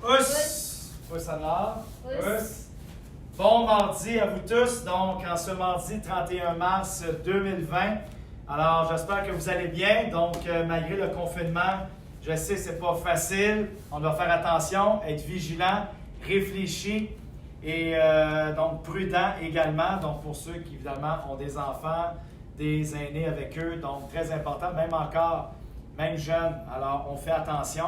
Us! Us alors. Us! Bon mardi à vous tous. Donc, en ce mardi 31 mars 2020. Alors, j'espère que vous allez bien. Donc, malgré le confinement, je sais que ce n'est pas facile. On doit faire attention, être vigilant, réfléchi et donc prudent également. Donc, pour ceux qui, évidemment, ont des enfants, des aînés avec eux. Donc, très important, même encore, même jeunes. Alors, on fait attention.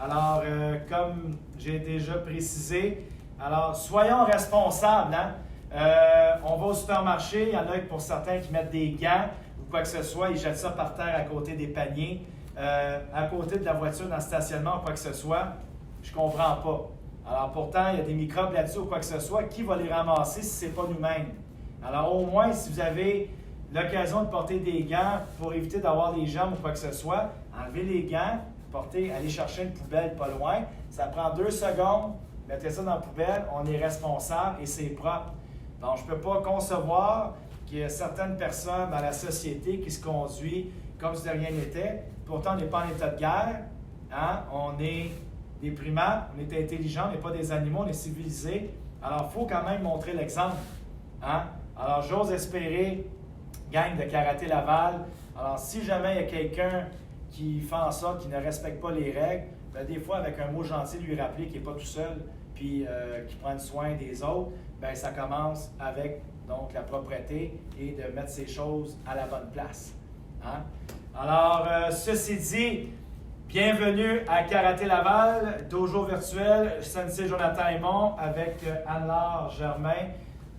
Alors, comme j'ai déjà précisé, alors soyons responsables. Hein? On va au supermarché, il y en a pour certains qui mettent des gants ou quoi que ce soit, ils jettent ça par terre à côté des paniers, à côté de la voiture dans le stationnement ou quoi que ce soit. Je ne comprends pas. Alors, pourtant, il y a des microbes là-dessus ou quoi que ce soit. Qui va les ramasser si ce n'est pas nous-mêmes? Alors, au moins, si vous avez l'occasion de porter des gants pour éviter d'avoir des germes ou quoi que ce soit, enlevez les gants. Allez chercher une poubelle pas loin. Ça prend 2 secondes. Mettez ça dans la poubelle. On est responsable et c'est propre. Donc, je ne peux pas concevoir qu'il y ait certaines personnes dans la société qui se conduisent comme si de rien n'était. Pourtant, on n'est pas en état de guerre. Hein? On est des primates. On est intelligents. On n'est pas des animaux. On est civilisés. Alors, il faut quand même montrer l'exemple. Hein? Alors, j'ose espérer, gang de Karaté Laval. Alors, si jamais il y a quelqu'un qui fait en sorte qu'il ne respecte pas les règles, bien, des fois, avec un mot gentil, lui rappeler qu'il n'est pas tout seul, puis qu'il prenne soin des autres, bien, ça commence avec donc, la propreté et de mettre ces choses à la bonne place. Hein? Alors, ceci dit, bienvenue à Karaté Laval, dojo virtuel, Sensei Jonathan Aymon avec Anne-Laure Germain,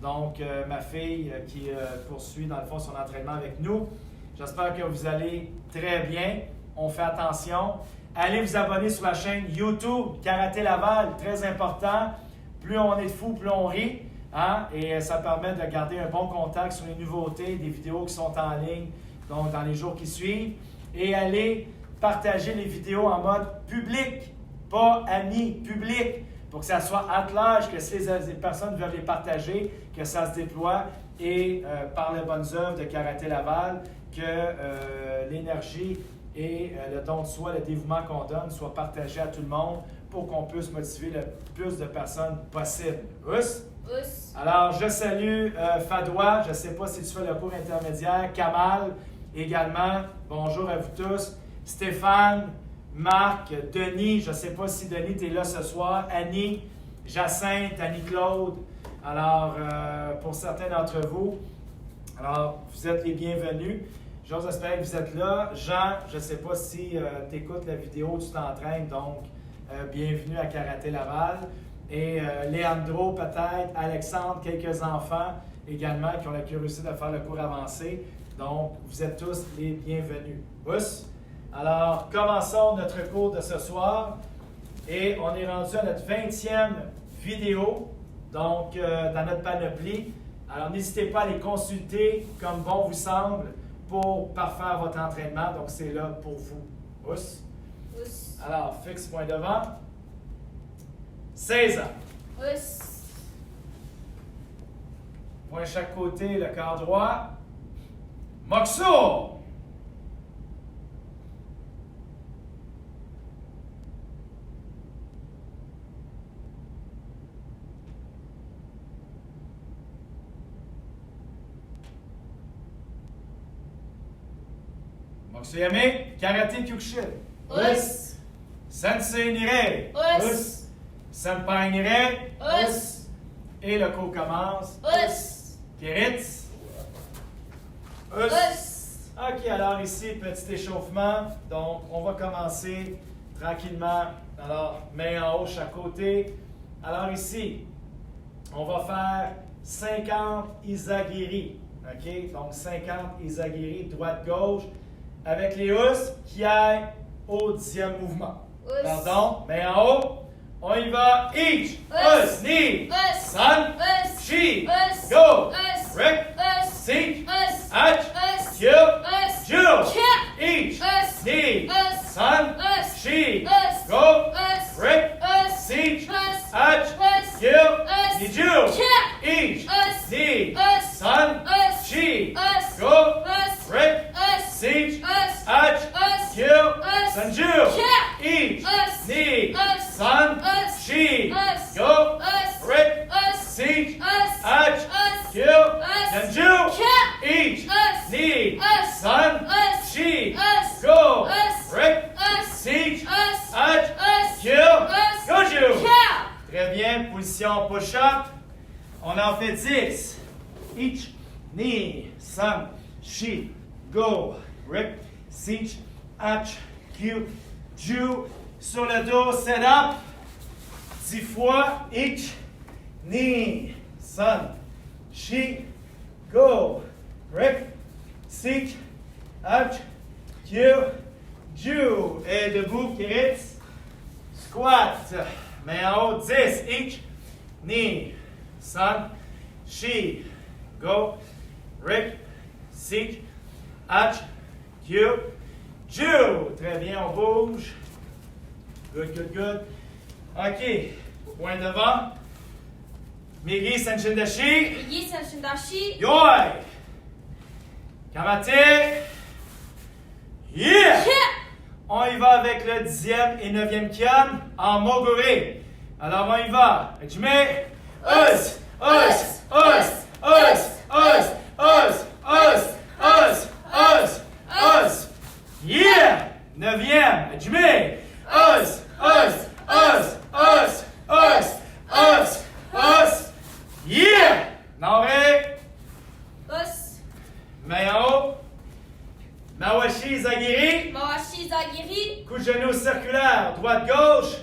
donc ma fille qui poursuit dans le fond son entraînement avec nous. J'espère que vous allez très bien. On fait attention. Allez vous abonner sur la chaîne YouTube Karaté Laval, très important. Plus on est de fous, plus on rit. Hein? Et ça permet de garder un bon contact sur les nouveautés, des vidéos qui sont en ligne donc dans les jours qui suivent. Et allez partager les vidéos en mode public, pas amis, public, pour que ça soit at large, que si les personnes veulent les partager, que ça se déploie et par les bonnes œuvres de Karaté Laval, que l'énergie et le don de soi, le dévouement qu'on donne soit partagé à tout le monde pour qu'on puisse motiver le plus de personnes possible. Us? Us. Alors, je salue Fadoua, je ne sais pas si tu fais le cours intermédiaire, Kamal également, bonjour à vous tous, Stéphane, Marc, Denis, je ne sais pas si Denis, tu es là ce soir, Annie, Jacinthe, Annie-Claude, alors pour certains d'entre vous, alors vous êtes les bienvenus. J'ose espérer que vous êtes là. Jean, je ne sais pas si tu écoutes la vidéo, tu t'entraînes, donc bienvenue à Karaté Laval. Et Leandro peut-être, Alexandre, quelques enfants également qui ont la curiosité de faire le cours avancé. Donc, vous êtes tous les bienvenus. Us? Alors, commençons notre cours de ce soir. Et on est rendu à notre 20e vidéo, donc dans notre panoplie. Alors, n'hésitez pas à les consulter comme bon vous semble pour parfaire votre entraînement. Donc, c'est là pour vous. Us? Us. Alors, fixe point devant. 16 ans. Us. Point chaque côté, le corps droit. Moxo! Moxuyame, Karaté Kyokushin. Us. Sensei Nire. Us. Senpai Nire. Us. Et le cours commence. Us. Kiritz. Us. OK, alors ici, petit échauffement. Donc, on va commencer tranquillement. Alors, main en haut chaque côté. Alors ici, on va faire 50 Izagiri. OK? Donc, 50 Izagiri, droite-gauche. Avec les us qui aillent au 10e mouvement. Us. Pardon, main en haut. On y va. Each. Us. Ni. Us. San. Us. Shi. Us. Go. Us. Rick. Us. Seek. Us. Ach. Us. Kill. Us. Jill. Cat. Each. Us. Ni. Us. San. Us. Shi. Us. Go. Us. Rick. Us. Seek. Us. Ach. Us. Kill. Us. Ni Jill. Cat. Each. Us. Ni. Us. San. Us. Shi. Us. Go. Us. Rick. Us. Seek. Us. Ach. Us. Kill. Us. Sanju. Cat. Each. Us. Ni. Us. San. Us. Shi. She. Us. Go. Us. Rick. Us. Seek. Us. Atch. Us. Kill. Us. Yanju. Cat. Each. Us. Need. Us. Son. Us. She. Us. Go. Us. Rick. Us. Seek. Us. Atch. Us. Kill. Us. Goju. Cat. Très bien. Position push-up. On en fait 10. Each. Knee. Son. She. Go. Rick. Seek. Atch. Kill. Ju. Sur le dos. Set up. 10 fois. Each. Knee. Son. She. Go. Rick. Seek. Atch. Kill. Ju. Et debout. Kiritz. Squat. Main en haut. 10. Each. Knee. Son. She. Go. Rick. Seek. Atch. Kill. Ju. Très bien. On bouge. Good, good, good. OK. Point devant. Migi Senchindashi. Migi Senchindashi. Yoi. Kamate. Yeah. Cat. On y va avec le 10e et 9e kian en moguri. Alors on y va. Je mets us, us, us, us, us, us, us, us, us, us. Yeah. 9e. Je mets us, us, us, us, us, us, us. Yeah. Nore. Us. Main en haut. Mawashi Zagiri. Mawashi Zagiri. Coup de genou circulaire, droite-gauche.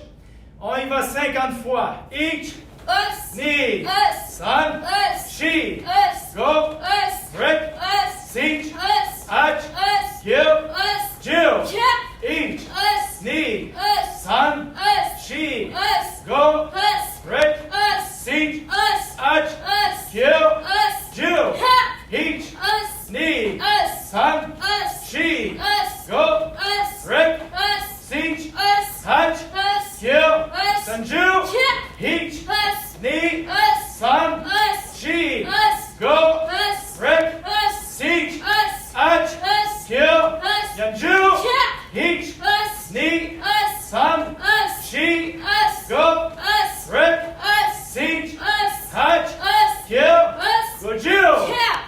On y va 50 fois. Each, Us. knee, Us. son, Us. she, Us. go, Us. Rick, Us. seek, Us. atch, Us. kill, Us. Jill. Cat. Each, Us. knee, Us. son, Us. she, Us. go, Us. Rick, Us. seek, Us. atch, Us. kill, Us. Jill. Cat. Each, Us. knee, Us. son, Us. she, Us. go, Us. Rick, Us. seek, Us. atch, Us. kill, Us. Sanju, Cat. Each, Us. knee, Us. son, Us. she, Us. go, Us. Rick, Us. seek, Us. atch, Us. kill, Us. Yanju, Cat. each, Us. knee, Us. son, Us. she, Us. go, Us. Rick, Us. seek, Us. atch, Us. kill, Us. Goju. Cat.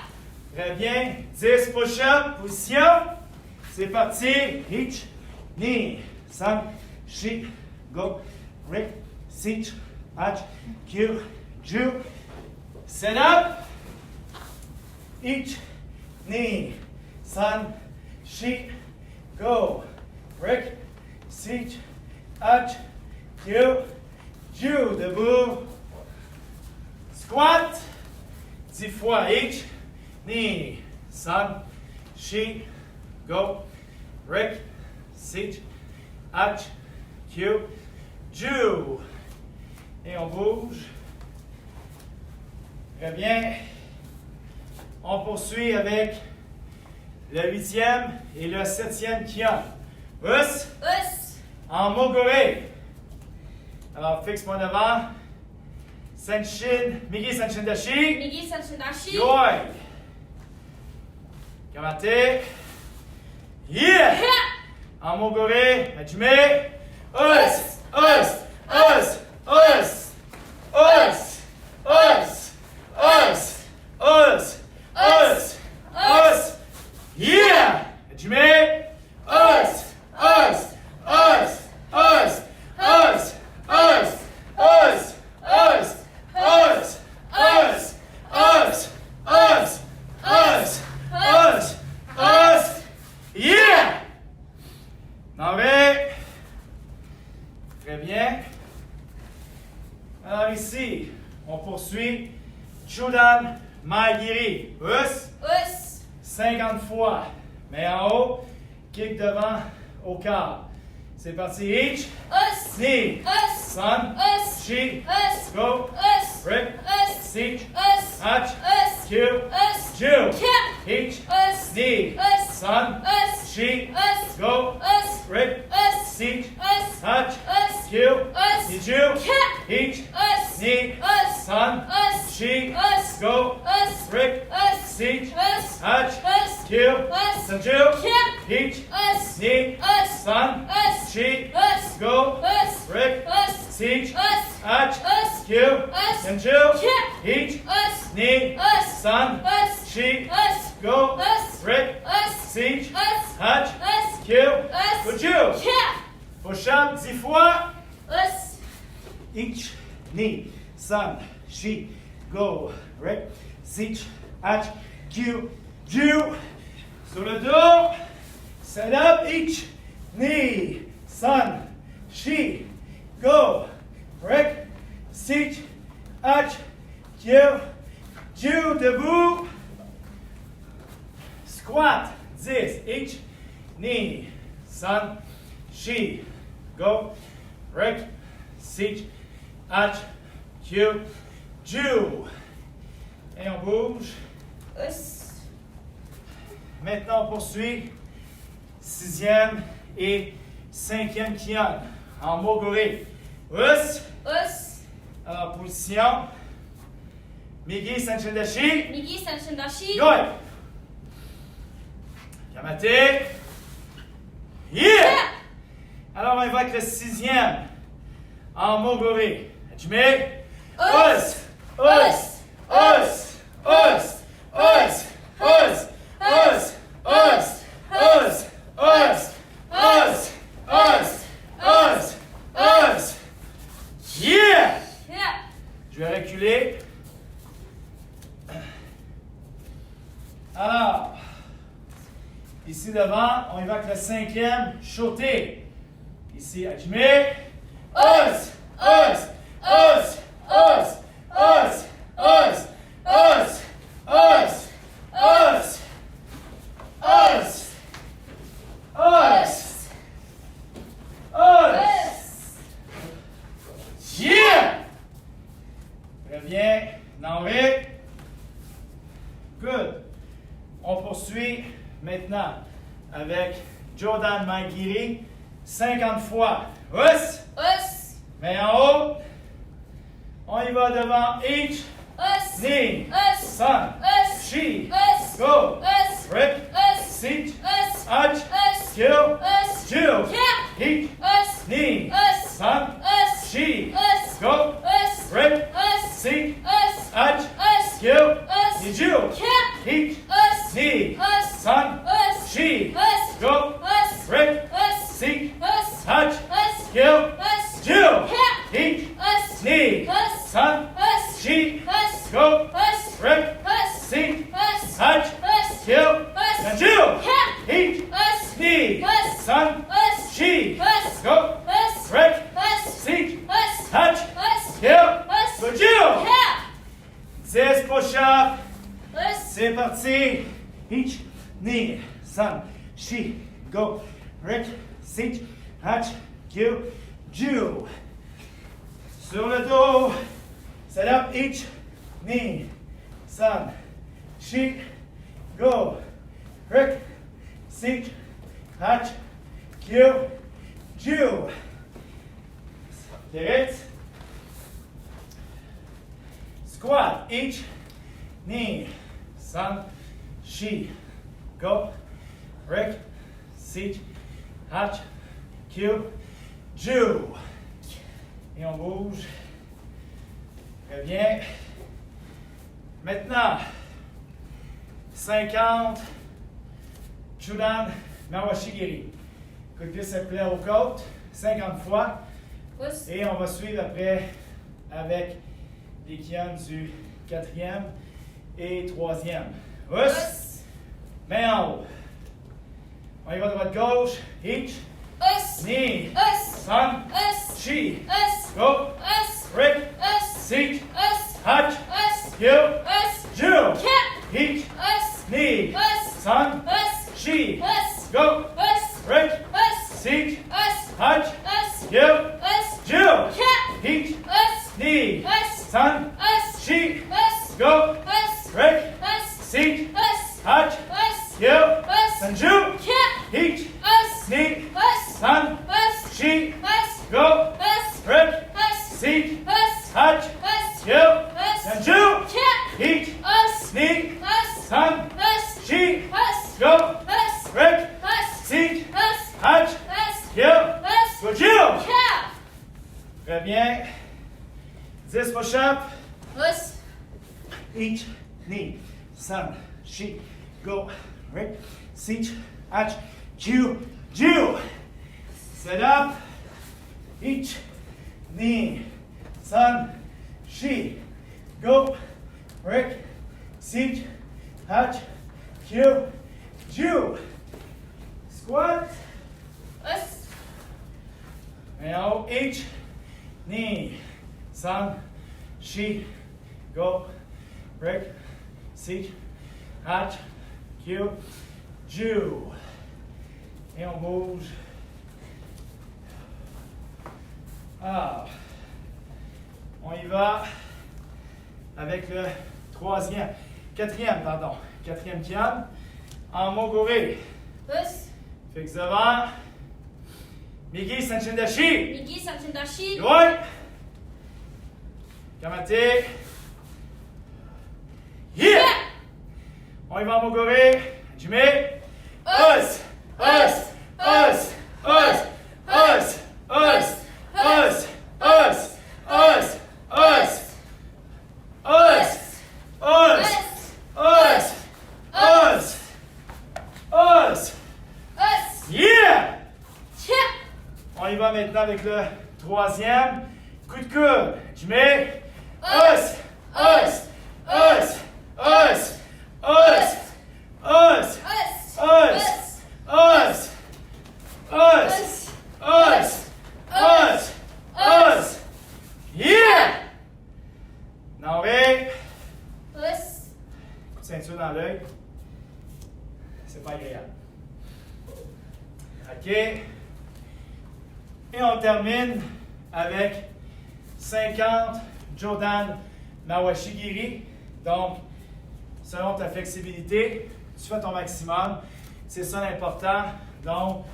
Très bien. 10 push-up, position. C'est parti. Each, knee, son, she, go, Rick, seek, atch, kill, Ju. Set up. Each, knee, son, she, go, Rick, seek, atch, kill, Ju. Debout. Squat. 10 fois each. Knee, son, she, go, Rick, seek, atch, Q, Ju. Et on bouge. Très bien. On poursuit avec le 8e et le 7e kian. Us, Us. en moguri. Alors, fixe-moi devant. Senshin, Migi Senshindashi. Migi Senchindashi. Yoi. Kamate. Yeah. Cat. En moguri. Hajime. Us. Us. Us. Us. Us. Us. Us. Us. Us. Us. Yeah. Hajime. Us. Us. Us. Us. Us. Us. Us. Us. Us, us, us, us, us, us, us, yeah! Nové. Très bien. Alors ici, on poursuit Chudan Maigiri. Us, Us. 50 fois. Main en haut, kick devant au quart. C'est parti. Each, Us. knee, Us. son, Us. she, Us. go, Us. Rick, Us. seek, Us. atch, Us. kill, Us. Jill, Cat. each, Us. knee, Us. son, Us. she, Us. go, Us. Rick, Us. seek, Us. touch, Us. kill, Us. Jill, Cat. each, Us. knee, Us. son, Us. she, Us. go, Us. Rick, Us. seek, Us. touch, Us. kill, Us. Jill, Cat. each, Us. knee, Us. son, Us. she, Us. go, Us. Rick, Us. seek, Us. Hatch. Us. Q. Us. And Ju. Yeah. Each. Us. Knee. Us. Sun. Us. She. Us. Go. Us. Rick. Us. Siege. Us. Hatch. Us. Q. Us. Good Ju. Yeah. Push up 10 fois. Us. Each. Knee. Sun. She. Go. Rick. Siege. Hatch. Q. Ju. Sur le dos. Set up. Each. Knee. Sun. She. Go. Rick. Siege. Hatch. Q. Ju. Debout. Squat. 10. Each. Knee. Sun. She. Go. Rick. Siege. Hatch. Q. Ju. Et on bouge. Us. Maintenant, on poursuit 6e et 5e Kion en Moguri. Us. Us. Alors, position. Migi Sanchendashi. Migi Sanchendashi. Goi. Yamate. Yeah! Alors, on va avec le 6e en Moguri. Hajime. Us. Us. Us. Us. Us. Us. Us. Us. Us. Us. Us. Us. Us. Us. Yeah! Yeah. Je vais reculer. Alors, ici devant, on y va avec le 5e, sauter. Ici, Hajime. Us. Us. Us. Us. Us. Us. Us. Us. Us. Us. Us. Us. Yeah! Reviens. Norvik. Good. On poursuit maintenant avec Jordan Maigiri. 50 fois. Us. Us. Main en haut. On y va devant each. Us. Knee. Us. Sun. Us. She. Us. Go. Us. Rick. Us. Seat. Us. Hatch. Us. Q. Us. Ju. Yeah. Each. Us. Knee. Us. Sun. Us. She. Us. Go. Us. Rick. Us. Seat. Us. Hatch. Us. Q. Us. Ju. Yeah. Each. Us. Knee. Us. Sun. Us. She. Us. Go. Us. Rick. Us. Seat. Us. Hatch. Us. Q. Us. Ju. Yeah. Each. Us. Knee. Us. Sun. Us. She. Us. Go. Us. Rick. Us. Seat. Us. Hatch. Us. Q. Us. And Ju. Yeah. Each. Us. Knee. Us. Sun. Us. She. Us. Go. Us. Rick. Us. Seat. Us. Hatch. Us. Q. Us. Good Ju. Yeah. 10 push-up. Us. C'est parti. Each. Knee. Sun. She. Go. Rick. Seat. Hatch. Q. Ju. Sur le dos. Set up each. Knee. Sun. She. Go. Rick. Seat. Hatch. Q. Ju. Direct. Squat. Each. Knee. Sun. She. Go. Rick. Seat. Hatch. Q. Ju. Et on bouge. Très bien. Maintenant, 50 Judan Mawashigiri. Coup de pied circulaire aux côtes, 50 fois. Us. Et on va suivre après avec les kions du 4e et 3e. Us. Us. Main en haut. On y va droite-gauche. Each. Us. Knee. Us. Sun. Us. She. Us. Go. Us. Rick. Us. Seat. Us. Hatch. Us. Q. Us. Ju. Yeah. Each. Us. Knee. Us. Sun. Us. She. Us. Go. Us. Rick. Us. Seat. Us. Hatch. Us. Q. Us. Ju. Yeah. Each. Us. Knee. Us. Sun. Us. She. Us. Go. Us. Rick. Us. Seat. Us. Hatch. Us. Q. Us. And Ju. Yeah. Each. Us. Knee. Us. Sun. Us. She. Us. Go. Us. Rick. Us. Seat. Us. Hatch. Us. Q. Us. And Ju. Yeah. Each. Us. Knee. Us. Sun. Us. She. Us. Go. Us. Rick. Us. Seat. Us. Hatch. Us. Q. Us. Good Ju. Yeah. Très bien. 10 push-up. Pousse. Each knee, sun, she, go, right, sit, hatch, Jew, Jew. Set up, each knee, sun, she, go, right, sit, hatch, Jew, Jew. Squat. Pousse. Now each knee, sun, she, go, break, sit, hatch, Q, Jew. Et on bouge. Ah. On y va avec le quatrième kian, en moguri. Pousse. Fixe devant. Migi Sanchindashi. Migi Sanchindashi. Droit. Kamate. Yeah! On y va en moguri. Jimmy. Os. Os. Os. Os. Os. Os. Os. Os. Os. Os. Os. Os. Os. Os. Os. Pousse. Yeah! Tcha. On y va maintenant avec le troisième. Coup de coude. Jimmy. Os. Os. Os. Os. Os. Os. Pousse. Os. Os. Os. Os. Os. Os. Yeah! Non, oui. Pousse. Coup de ceinture dans l'œil. C'est pas agréable. OK. Et on termine avec 50 Jodan Mawashigiri. Donc, selon ta flexibilité, tu fais ton maximum. C'est ça l'important. Donc,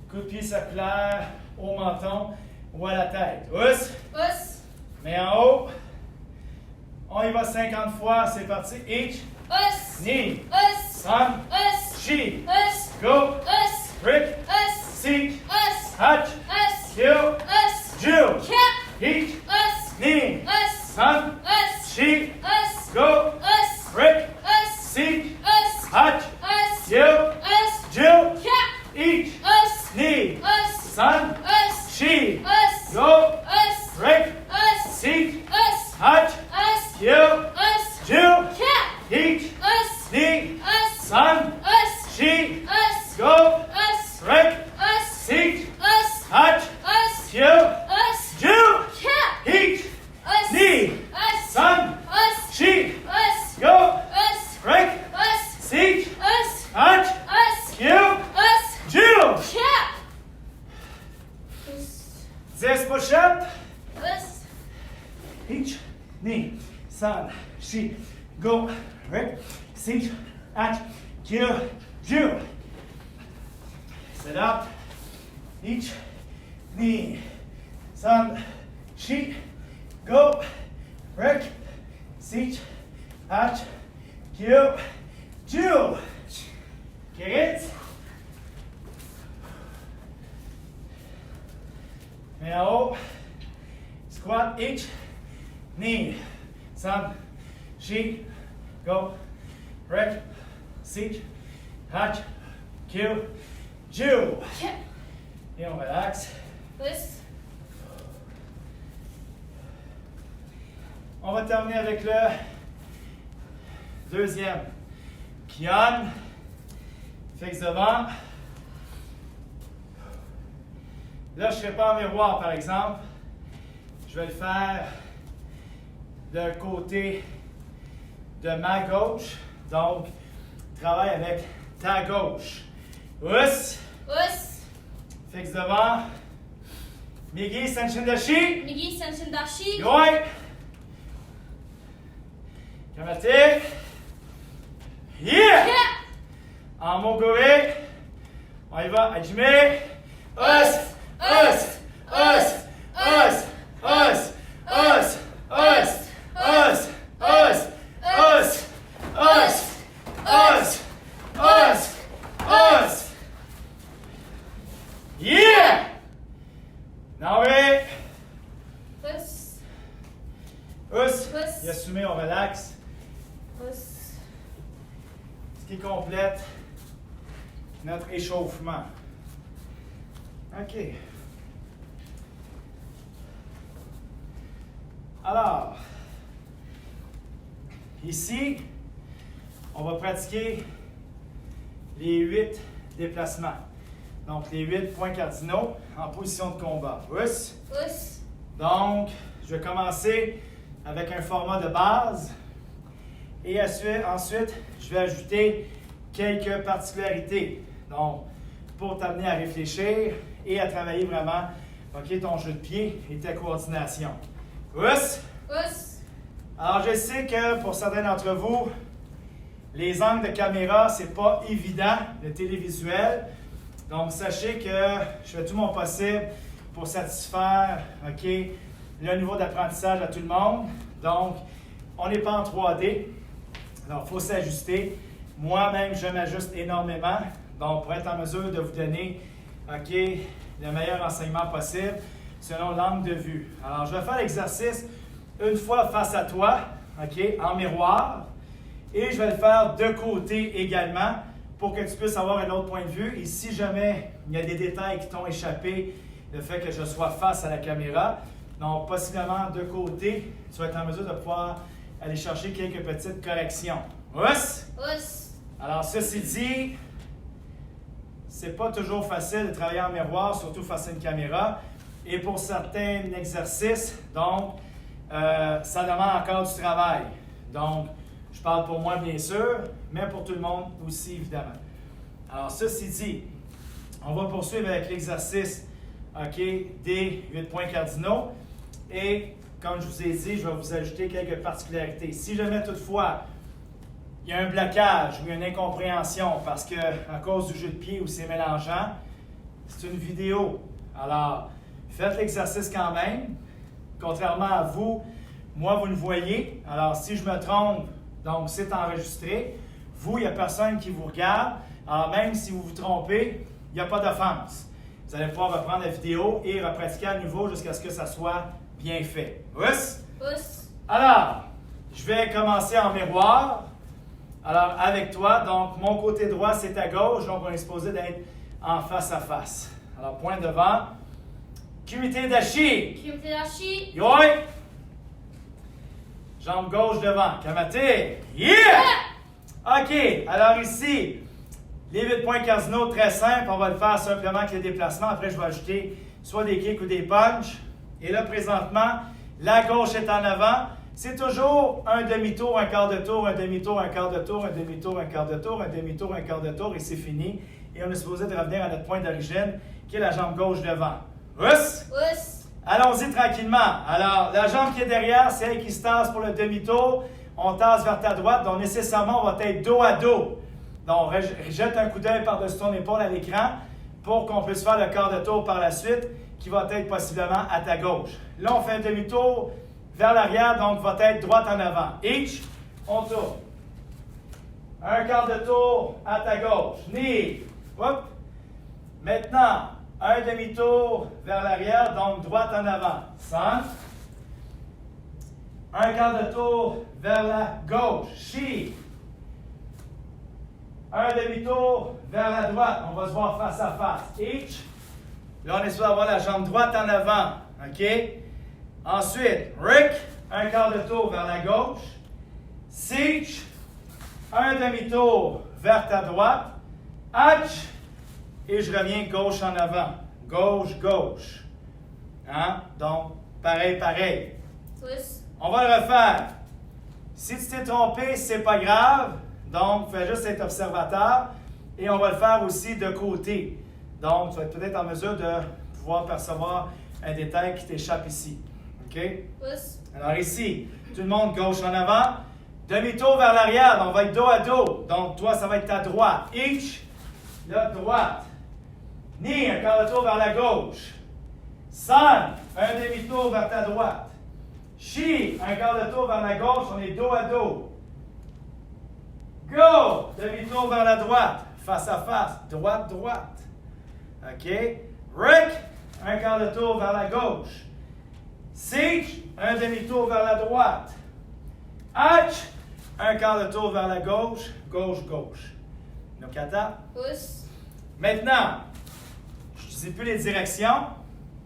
coup de pied circulaire au menton ou à la tête. Pousse. Pousse. Mais en haut. On y va 50 fois. C'est parti. Each. Pousse. Knee. Pousse. Sun. Pousse. She. Pousse. Go. Pousse. Brick. Pousse. Seek. Pousse. Hatch. Pousse. Kill. Pousse. Jew. Tcha. Each. Pousse. Knee. Pousse. Sun. Pousse. She. Pousse. Go. Pousse. Brick. Pousse. Seek. Pousse. Hatch. Pousse. Kill. Pousse. Jew. Tcha. Each. Pousse. Knee. Pousse. Sun. Pousse. She. Pousse. Go. Pousse. Brick. Pousse. Seek. Pousse. Hatch. Pousse. Kill. Pousse. Jew. Tcha. Each. Pousse. Knee. Pousse. Sun. Pousse. She. Pousse. Go. Pousse. Brick. Pousse. Seek. Pousse. Hatch. Pousse. Kill. Pousse. Jew. Tcha. Each. Pousse. Knee. Pousse. Sun. Pousse. She. Pousse. Go. Pousse. Break. Pousse. Seek. Pousse. Hatch. Pousse. Kill. Pousse. Jew. Tcha. Pousse. 10 push-up. Pousse. Each knee, sun, she, go, right, seat, hatch, kill, Jew. Sit up. Each knee, sun, she, go, right, seat, hatch, kill, Jew. Get it? Et en haut, squat each knee, sun, she, go, break, seat, hatch, kill, Jew. Tcha. Et on relaxe. Pousse. On va terminer avec le deuxième. Kian, fixe devant. Là, je ne serai pas en miroir, par exemple. Je vais le faire d'un côté de ma gauche. Donc, travaille avec ta gauche. Pousse. Pousse. Fixe devant. Migi Sanchindashi. Migi Sanchindashi. Yoin. Kamate. Yeah! Tcha. En moguri. On y va. Hajime. Os. Os. Os. Os. Os. Os. Os. Os. Os. Os. Os. Os. Os. Os. Yeah! Now we. Pousse. Yasumi, on relaxe. Pousse. Ce qui complète notre échauffement. OK. Alors, ici, on va pratiquer les 8 déplacements. Donc, les 8 points cardinaux en position de combat. Pousse. Pousse. Donc, je vais commencer avec un format de base. Et ensuite, je vais ajouter quelques particularités. Donc, pour t'amener à réfléchir et à travailler vraiment, OK, ton jeu de pied et ta coordination. Pousse. Pousse. Alors, je sais que pour certains d'entre vous, les angles de caméra, c'est pas évident, le télévisuel. Donc, sachez que je fais tout mon possible pour satisfaire, OK, le niveau d'apprentissage à tout le monde. Donc, on n'est pas en 3D. Alors, il faut s'ajuster. Moi-même, je m'ajuste énormément. Donc, pour être en mesure de vous donner, OK, le meilleur enseignement possible selon l'angle de vue. Alors, je vais faire l'exercice une fois face à toi, OK, en miroir. Et je vais le faire de côté également pour que tu puisses avoir un autre point de vue. Et si jamais il y a des détails qui t'ont échappé, le fait que je sois face à la caméra, donc possiblement de côté, tu vas être en mesure de pouvoir aller chercher quelques petites corrections. Pousse! Pousse. Alors, ceci dit, c'est pas toujours facile de travailler en miroir, surtout face à une caméra. Et pour certains exercices, donc, ça demande encore du travail. Donc, je parle pour moi, bien sûr, mais pour tout le monde aussi, évidemment. Alors, ceci dit, on va poursuivre avec l'exercice, OK, des 8 points cardinaux. Et, comme je vous ai dit, je vais vous ajouter quelques particularités. Si jamais, toutefois, il y a un blocage ou une incompréhension parce que, à cause du jeu de pied ou c'est mélangeant, c'est une vidéo. Alors, faites l'exercice quand même. Contrairement à vous, moi, vous le voyez. Alors, si je me trompe, donc c'est enregistré. Vous, il n'y a personne qui vous regarde. Alors, même si vous vous trompez, il n'y a pas d'offense. Vous allez pouvoir reprendre la vidéo et repratiquer à nouveau jusqu'à ce que ça soit bien fait. Pousse? Pousse. Alors, je vais commencer en miroir. Alors, avec toi, donc mon côté droit, c'est à gauche, donc on est supposé d'être en face à face. Alors, point devant. Kumite dashi. Kumite dashi. Yoi. Jambe gauche devant. Kamate. Yeah! OK. Alors ici, les 8 points cardinaux, très simple. On va le faire simplement avec les déplacements. Après, je vais ajouter soit des kicks ou des punches. Et là, présentement, la gauche est en avant. C'est toujours un demi-tour, un quart de tour, un demi-tour, un quart de tour, un demi-tour, un quart de tour, un demi-tour, un quart de tour, et c'est fini. Et on est supposé de revenir à notre point d'origine, qui est la jambe gauche devant. Pousse! Pousse. Allons-y tranquillement. Alors, la jambe qui est derrière, c'est elle qui se tasse pour le demi-tour. On tasse vers ta droite, donc nécessairement, on va être dos à dos. Donc, jette un coup d'œil par-dessus ton épaule à l'écran pour qu'on puisse faire le quart de tour par la suite, qui va être possiblement à ta gauche. Là, on fait un demi-tour vers l'arrière, donc va être droite en avant. Each, on tourne. Un quart de tour à ta gauche. Knee. Hop. Maintenant, un demi-tour vers l'arrière, donc droite en avant. Centre. Un quart de tour vers la gauche. Shi. Un demi-tour vers la droite. On va se voir face à face. Each. Là, on est supposé avoir la jambe droite en avant. OK? Ensuite, Rick. Un quart de tour vers la gauche. Siege. Un demi-tour vers ta droite. Hatch. Et je reviens gauche en avant. Gauche, gauche. Hein? Donc, pareil, pareil. Pousse. On va le refaire. Si tu t'es trompé, c'est pas grave. Donc, fais juste être observateur. Et on va le faire aussi de côté. Donc, tu vas être peut-être en mesure de pouvoir percevoir un détail qui t'échappe ici. OK? Pousse. Alors ici, tout le monde gauche en avant. Demi-tour vers l'arrière. On va être dos à dos. Donc, toi, ça va être ta droite. Each. Là, droite. Knee, un quart de tour vers la gauche. Sun, un demi-tour vers ta droite. Shi, un quart de tour vers la gauche, on est dos à dos. Go, demi-tour vers la droite, face à face, droite, droite. OK? Rick, un quart de tour vers la gauche. Siege, un demi-tour vers la droite. Hatch. Un quart de tour vers la gauche. Gauche, gauche. No kata. Pousse. Maintenant, je ne sais plus les directions.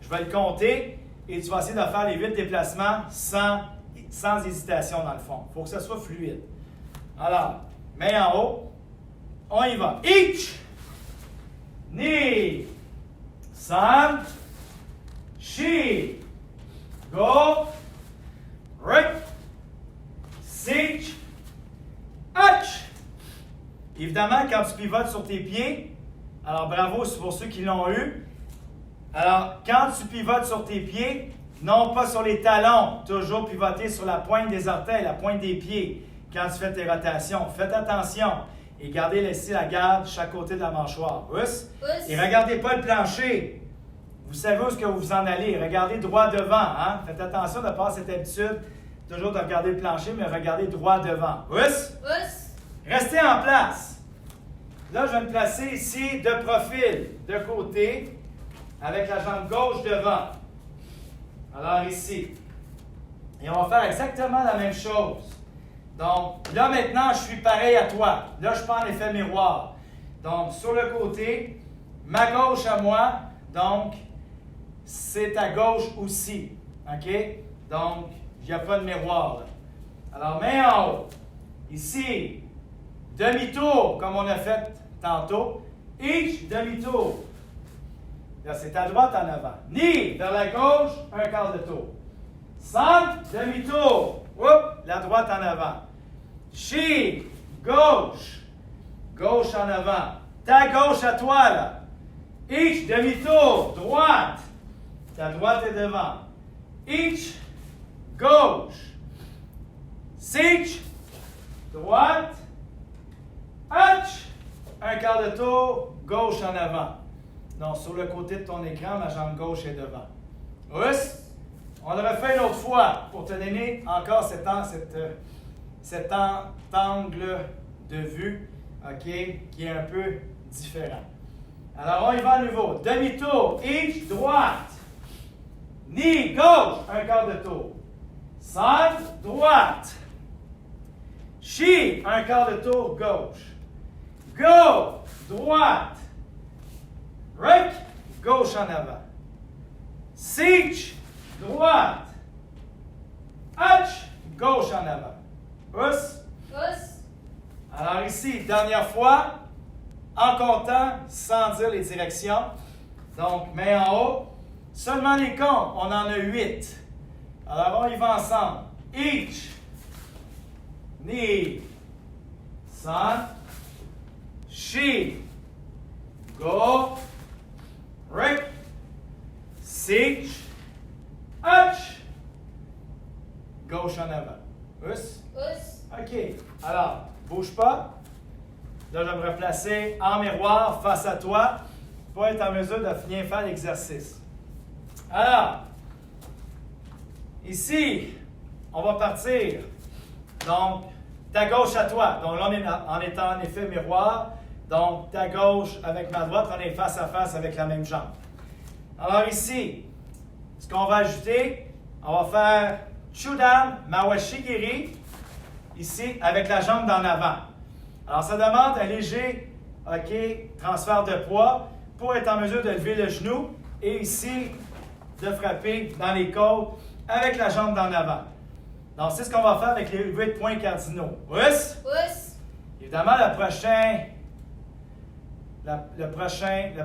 Je vais le compter et tu vas essayer de faire les 8 déplacements sans hésitation dans le fond. Il faut que ça soit fluide. Alors, main en haut. On y va. Ich. Ni. San. Shi. Go. Rick. Sich. Hatch. Évidemment, quand tu pivotes sur tes pieds, alors bravo pour ceux qui l'ont eu. Alors, quand tu pivotes sur tes pieds, non pas sur les talons, toujours pivoter sur la pointe des orteils, la pointe des pieds, quand tu fais tes rotations. Faites attention et gardez laissez la garde de chaque côté de la mâchoire. Et regardez pas le plancher. Vous savez où est-ce que vous vous en allez. Regardez droit devant. Hein? Faites attention de ne pas avoir cette habitude toujours de regarder le plancher, mais regardez droit devant. Restez en place. Là, je vais me placer ici de profil, de côté, avec la jambe gauche devant. Alors ici. Et on va faire exactement la même chose. Donc, là maintenant, je suis pareil à toi. Là, je prends l'effet miroir. Donc, sur le côté, ma gauche à moi, donc, c'est à gauche aussi. OK? Donc, il n'y a pas de miroir. Là. Alors, main en haut. Ici, demi-tour, comme on a fait tantôt. Each, demi-tour. Là, c'est à droite en avant. Ni, vers la gauche, un quart de tour. Centre, demi-tour. Oups, la droite en avant. Chi, gauche. Gauche en avant. Ta gauche à toi, là. Each, demi-tour. Droite. Ta droite est devant. Each, gauche. Sich, droite. Hatch, un quart de tour. Gauche en avant. Non, sur le côté de ton écran, ma jambe gauche est devant. On le refait une autre fois pour te donner encore cet angle de vue, OK, qui est un peu différent. Alors, on y va à nouveau. Demi-tour, each, droite. Ni, gauche, un quart de tour. Centre, droite. Chi, un quart de tour, gauche. Go, droite. Right, gauche en avant. Sich, droite. Hatch, gauche en avant. Alors ici, dernière fois, en comptant, sans dire les directions. Donc, main en haut. Seulement les comptes, on en a 8. Alors, on y va ensemble. Each, ni, san, shi, go, Rick, sich, hatch, gauche en avant. OK. Alors, bouge pas. Là, je vais me replacer en miroir face à toi pour être en mesure de bien faire l'exercice. Alors, ici, on va partir. Donc, ta gauche à toi. Donc là, on est en effet miroir. Donc, ta gauche avec ma droite, on est face à face avec la même jambe. Alors ici, ce qu'on va ajouter, on va faire Chudan Mawashigiri, ici, avec la jambe d'en avant. Alors, ça demande un léger transfert de poids pour être en mesure de lever le genou et ici, de frapper dans les côtes avec la jambe d'en avant. Donc, c'est ce qu'on va faire avec les 8 points cardinaux. Évidemment, le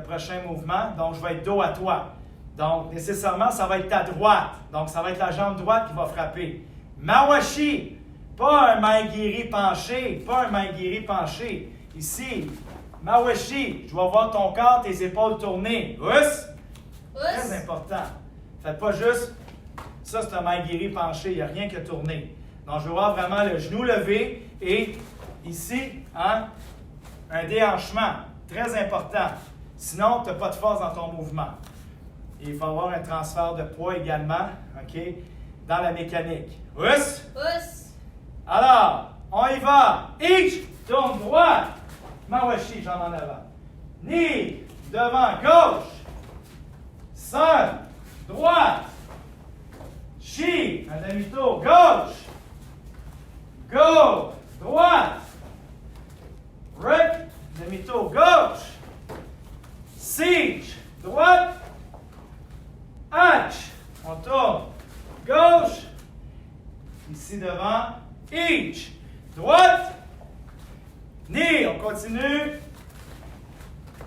prochain mouvement, donc je vais être dos à toi. Donc, nécessairement, ça va être ta droite. Donc, ça va être la jambe droite qui va frapper. Mawashi, pas un maigiri penché, Ici, Mawashi, je vais voir ton corps, tes épaules tournées. Très important. Faites pas juste, ça c'est un maigiri penché, il n'y a rien que tourné. Donc, je veux voir vraiment le genou levé et ici, un déhanchement. Très important. Sinon, tu n'as pas de force dans ton mouvement. Et il faut avoir un transfert de poids également, dans la mécanique. Alors, on y va. Each, tourne droite. Mawashi, jambe en avant. Ni, devant, gauche. Sun, droite. Chi, un demi-tour, gauche. Go! Droite! Break! Demi-tour gauche! Siege! Droite! Hatch! On tourne. Gauche! Ici devant. Each! Droite! Knee! On continue.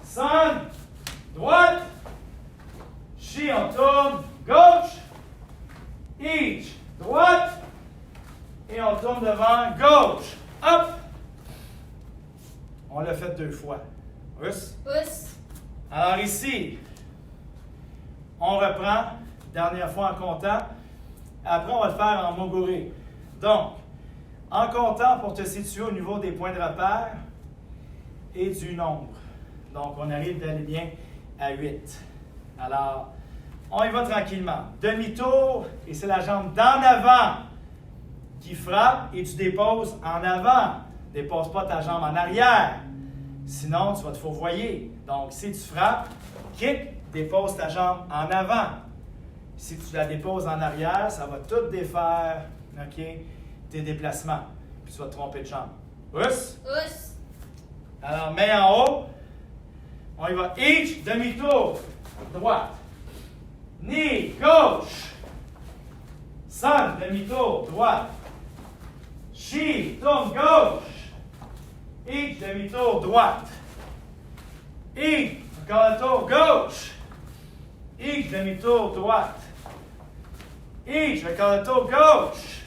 Sun! Droite! Chi! On tourne. Gauche! Each! Droite! Et on tourne devant, gauche. Hop! On l'a fait 2 fois. Pousse. Pousse. Alors ici, on reprend. Dernière fois en comptant. Après, on va le faire en moguri. Donc, en comptant pour te situer au niveau des points de repère et du nombre. Donc, on arrive d'aller bien à 8. Alors, on y va tranquillement. Demi-tour, et c'est la jambe d'en avant qui frappe et tu déposes en avant. Dépose pas ta jambe en arrière. Sinon, tu vas te fourvoyer. Donc, si tu frappes, kick, dépose ta jambe en avant. Si tu la déposes en arrière, ça va tout défaire, OK, tes déplacements. Puis tu vas te tromper de jambe. Pousse. Pousse. Alors, main en haut. On y va. Each, demi-tour. Droite. Knee, gauche. Sun, demi-tour. Droite. Chi, tourne gauche. Each, demi-tour. Droite. Each, encore le tour gauche. Each, demi-tour. Droite. Each, encore le tour gauche.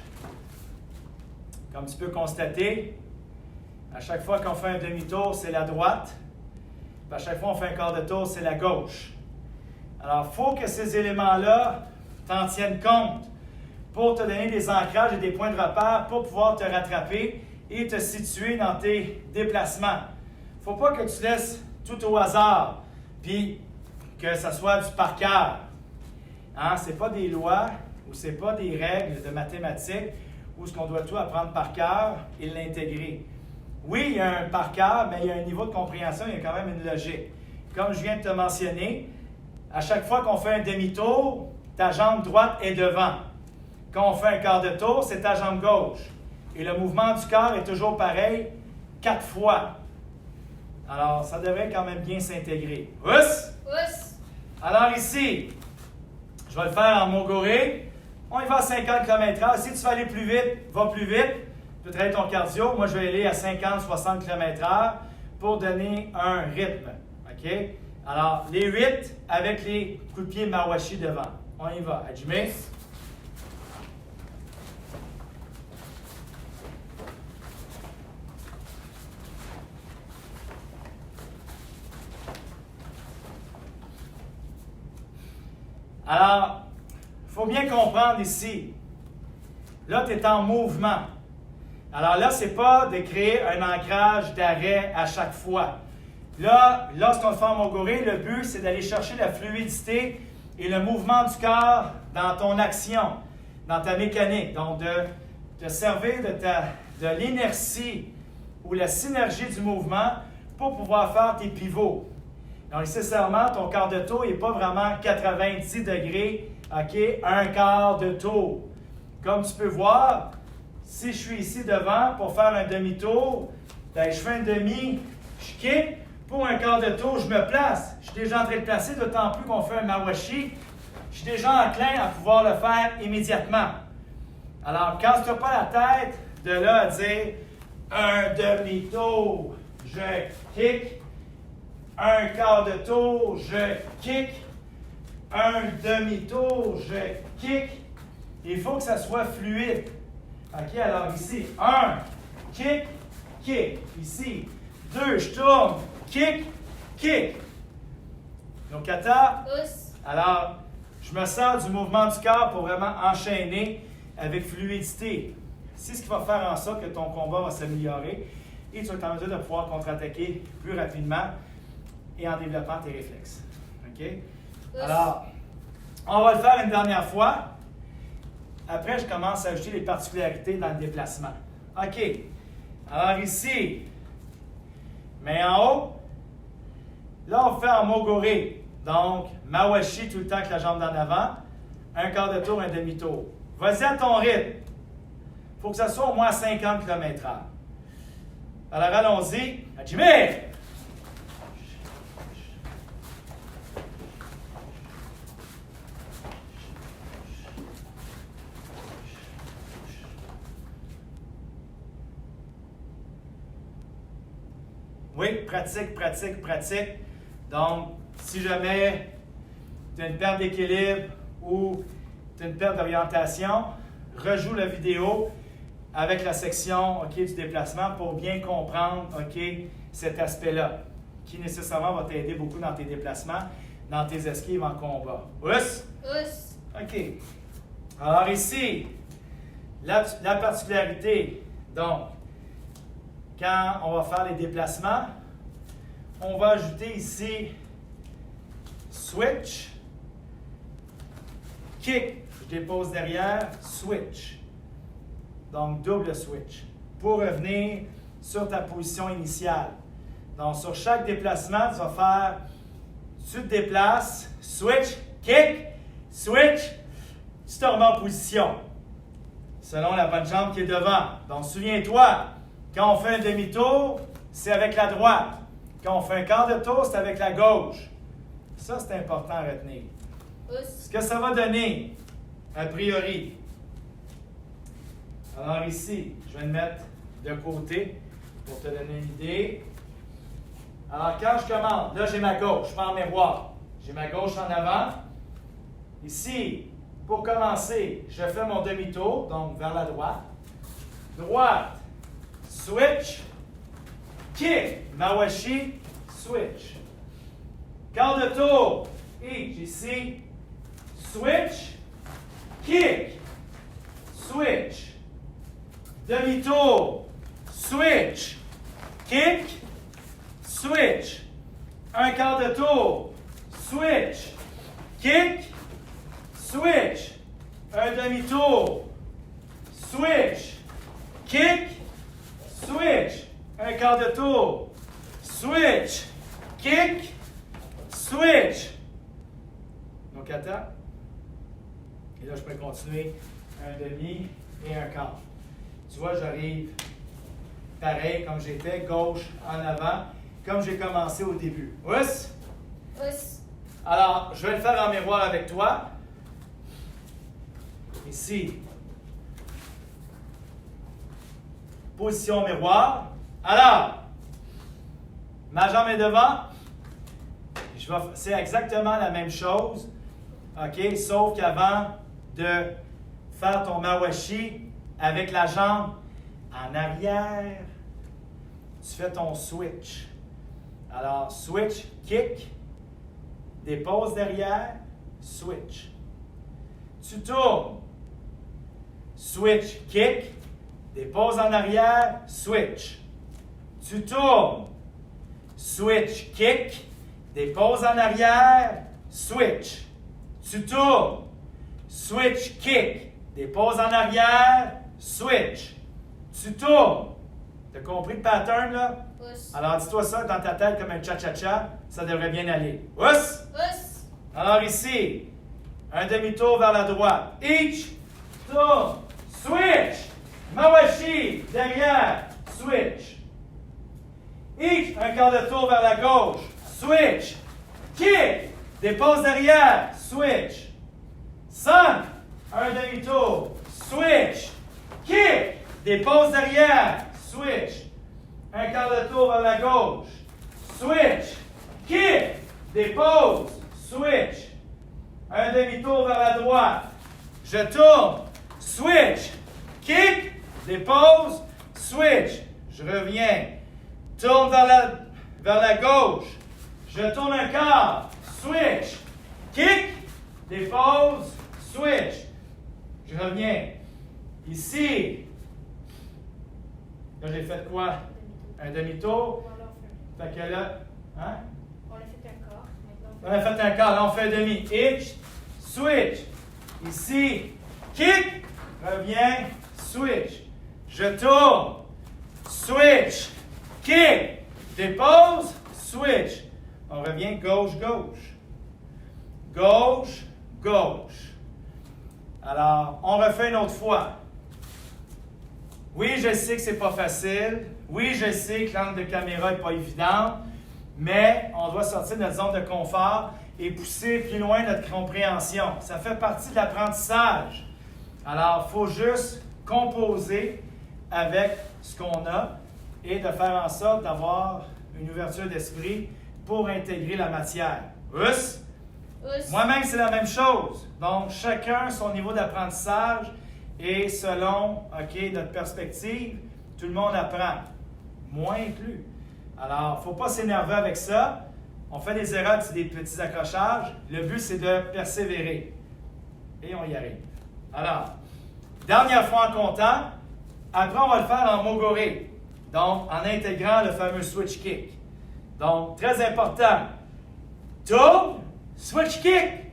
Comme tu peux constater, à chaque fois qu'on fait un demi-tour, c'est la droite. Puis à chaque fois qu'on fait un quart de tour, c'est la gauche. Alors, il faut que ces éléments-là t'en tiennent compte pour te donner des ancrages et des points de repère pour pouvoir te rattraper et te situer dans tes déplacements. Il ne faut pas que tu laisses tout au hasard, puis que ça soit du par cœur. Hein? Ce n'est pas des lois ou ce n'est pas des règles de mathématiques où ce qu'on doit tout apprendre par cœur et l'intégrer. Oui, il y a un par cœur, mais il y a un niveau de compréhension, il y a quand même une logique. Comme je viens de te mentionner, à chaque fois qu'on fait un demi-tour, ta jambe droite est devant. Quand on fait un quart de tour, c'est ta jambe gauche. Et le mouvement du corps est toujours pareil 4 fois. Alors, ça devrait quand même bien s'intégrer. Pousse! Pousse. Alors ici, je vais le faire en moguri. On y va à 50 km/h. Si tu veux aller plus vite, va plus vite. Tu peux travailler ton cardio. Moi, je vais aller à 50-60 km/h pour donner un rythme. OK? Alors, les 8 avec les coups de pied mawashi devant. On y va. Hajime. Alors, il faut bien comprendre ici. Là, tu es en mouvement. Alors là, ce n'est pas de créer un ancrage d'arrêt à chaque fois. Là, lorsqu'on le fait en moguri, le but, c'est d'aller chercher la fluidité et le mouvement du corps dans ton action, dans ta mécanique. Donc, de te servir de l'inertie ou la synergie du mouvement pour pouvoir faire tes pivots. Donc, nécessairement, ton quart de tour n'est pas vraiment 90 degrés, OK, un quart de tour. Comme tu peux voir, si je suis ici devant pour faire un demi-tour, ben, je fais un demi, je kick. Pour un quart de tour, je me place. Je suis déjà en train de placer, d'autant plus qu'on fait un mawashi. Je suis déjà enclin à pouvoir le faire immédiatement. Alors, casse-toi pas la tête de là à dire un demi-tour, je kick. Un quart de tour, je kick. Un demi-tour, je kick. Il faut que ça soit fluide. OK, alors ici, 1, kick, kick. Ici, 2, je tourne, kick, kick. Donc, kata. Pousse. Alors, je me sers du mouvement du corps pour vraiment enchaîner avec fluidité. C'est ce qui va faire en sorte que ton combat va s'améliorer et tu vas être en mesure de pouvoir contre-attaquer plus rapidement et en développant tes réflexes. OK? Alors, on va le faire une dernière fois. Après, je commence à ajouter les particularités dans le déplacement. OK. Alors ici, main en haut. Là, on fait en moguri. Donc, mawashi tout le temps avec la jambe d'en avant. Un quart de tour, un demi-tour. Vas-y à ton rythme. il faut que ça soit au moins à 50 km/h. Alors, allons-y. À Jimmy! Oui, pratique, pratique, pratique. Donc, si jamais tu as une perte d'équilibre ou tu as une perte d'orientation, rejoue la vidéo avec la section du déplacement pour bien comprendre cet aspect-là, qui nécessairement va t'aider beaucoup dans tes déplacements, dans tes esquives en combat. Ous? Ous. OK. Alors ici, la particularité, donc, quand on va faire les déplacements, on va ajouter ici switch, kick, je dépose derrière, switch. Donc, double switch pour revenir sur ta position initiale. Donc, sur chaque déplacement, tu vas faire, tu te déplaces, switch, kick, switch, tu te remets en position selon la bonne jambe qui est devant. Donc, souviens-toi, quand on fait un demi-tour, c'est avec la droite. Quand on fait un quart de tour, c'est avec la gauche. Ça, c'est important à retenir. Ce que ça va donner, a priori. Alors ici, je vais le mettre de côté pour te donner une idée. Alors, quand je commence, là, j'ai ma gauche, je prends en miroir. J'ai ma gauche en avant. Ici, pour commencer, je fais mon demi-tour, donc vers la droite. Droite, switch, kick, mawashi, switch. Quart de tour, each, ici, switch, kick, switch. Demi-tour, switch, kick, switch. Un quart de tour, switch, kick, switch. Un demi-tour, switch, kick, switch. Un quart de tour, switch, kick, switch. Donc, attends. Et là, je peux continuer un demi et un quart. Tu vois, j'arrive pareil comme j'étais, gauche en avant, comme j'ai commencé au début. Ous? Ous. Alors, je vais le faire en miroir avec toi. Ici. Position miroir. Alors, ma jambe est devant. C'est exactement la même chose. OK? Sauf qu'avant de faire ton mawashi avec la jambe en arrière, tu fais ton switch. Alors, switch, kick, dépose derrière, switch. Tu tournes. Switch, kick, dépose en arrière, switch. Tu tournes. Switch, kick, dépose en arrière, switch. Tu tournes. Switch, kick, dépose en arrière, switch. Tu tournes. T'as compris le pattern, là? Ous. Alors, dis-toi ça dans ta tête comme un cha-cha-cha, ça devrait bien aller. Ous! Ous. Alors ici, un demi-tour vers la droite. Each, tourne, switch, mawashi, derrière, switch. Each, un quart de tour vers la gauche, switch, kick, dépose derrière, switch. 5, un demi-tour, switch, kick, dépose derrière, switch. Un quart de tour vers la gauche, switch, kick, dépose, switch. Un demi-tour vers la droite. Je tourne, switch, kick, dépose, switch. Je reviens, tourne vers la gauche. Je tourne un quart, switch, kick, dépose, switch. Je reviens. Ici. Là, j'ai fait quoi? Un demi-tour. Fait que là, hein? On a fait un corps. On a fait un quart, là on fait un demi. Hitch, switch. Ici, kick, reviens, switch. Je tourne, switch, kick, dépose, switch. On revient gauche-gauche. Gauche-gauche. Alors, on refait une autre fois. Oui, je sais que c'est pas facile. Oui, je sais que l'angle de caméra n'est pas évident. Mais on doit sortir de notre zone de confort et pousser plus loin notre compréhension. Ça fait partie de l'apprentissage. Alors, il faut juste composer avec ce qu'on a et de faire en sorte d'avoir une ouverture d'esprit pour intégrer la matière. Us? Moi-même, c'est la même chose. Donc, chacun son niveau d'apprentissage et selon notre perspective, tout le monde apprend. Moi inclus. Alors, il ne faut pas s'énerver avec ça. On fait des erreurs, des petits accrochages. Le but, c'est de persévérer. Et on y arrive. Alors, dernière fois en comptant. Après, on va le faire en mogoré. Donc, en intégrant le fameux switch kick. Donc, très important. Tourne, switch kick.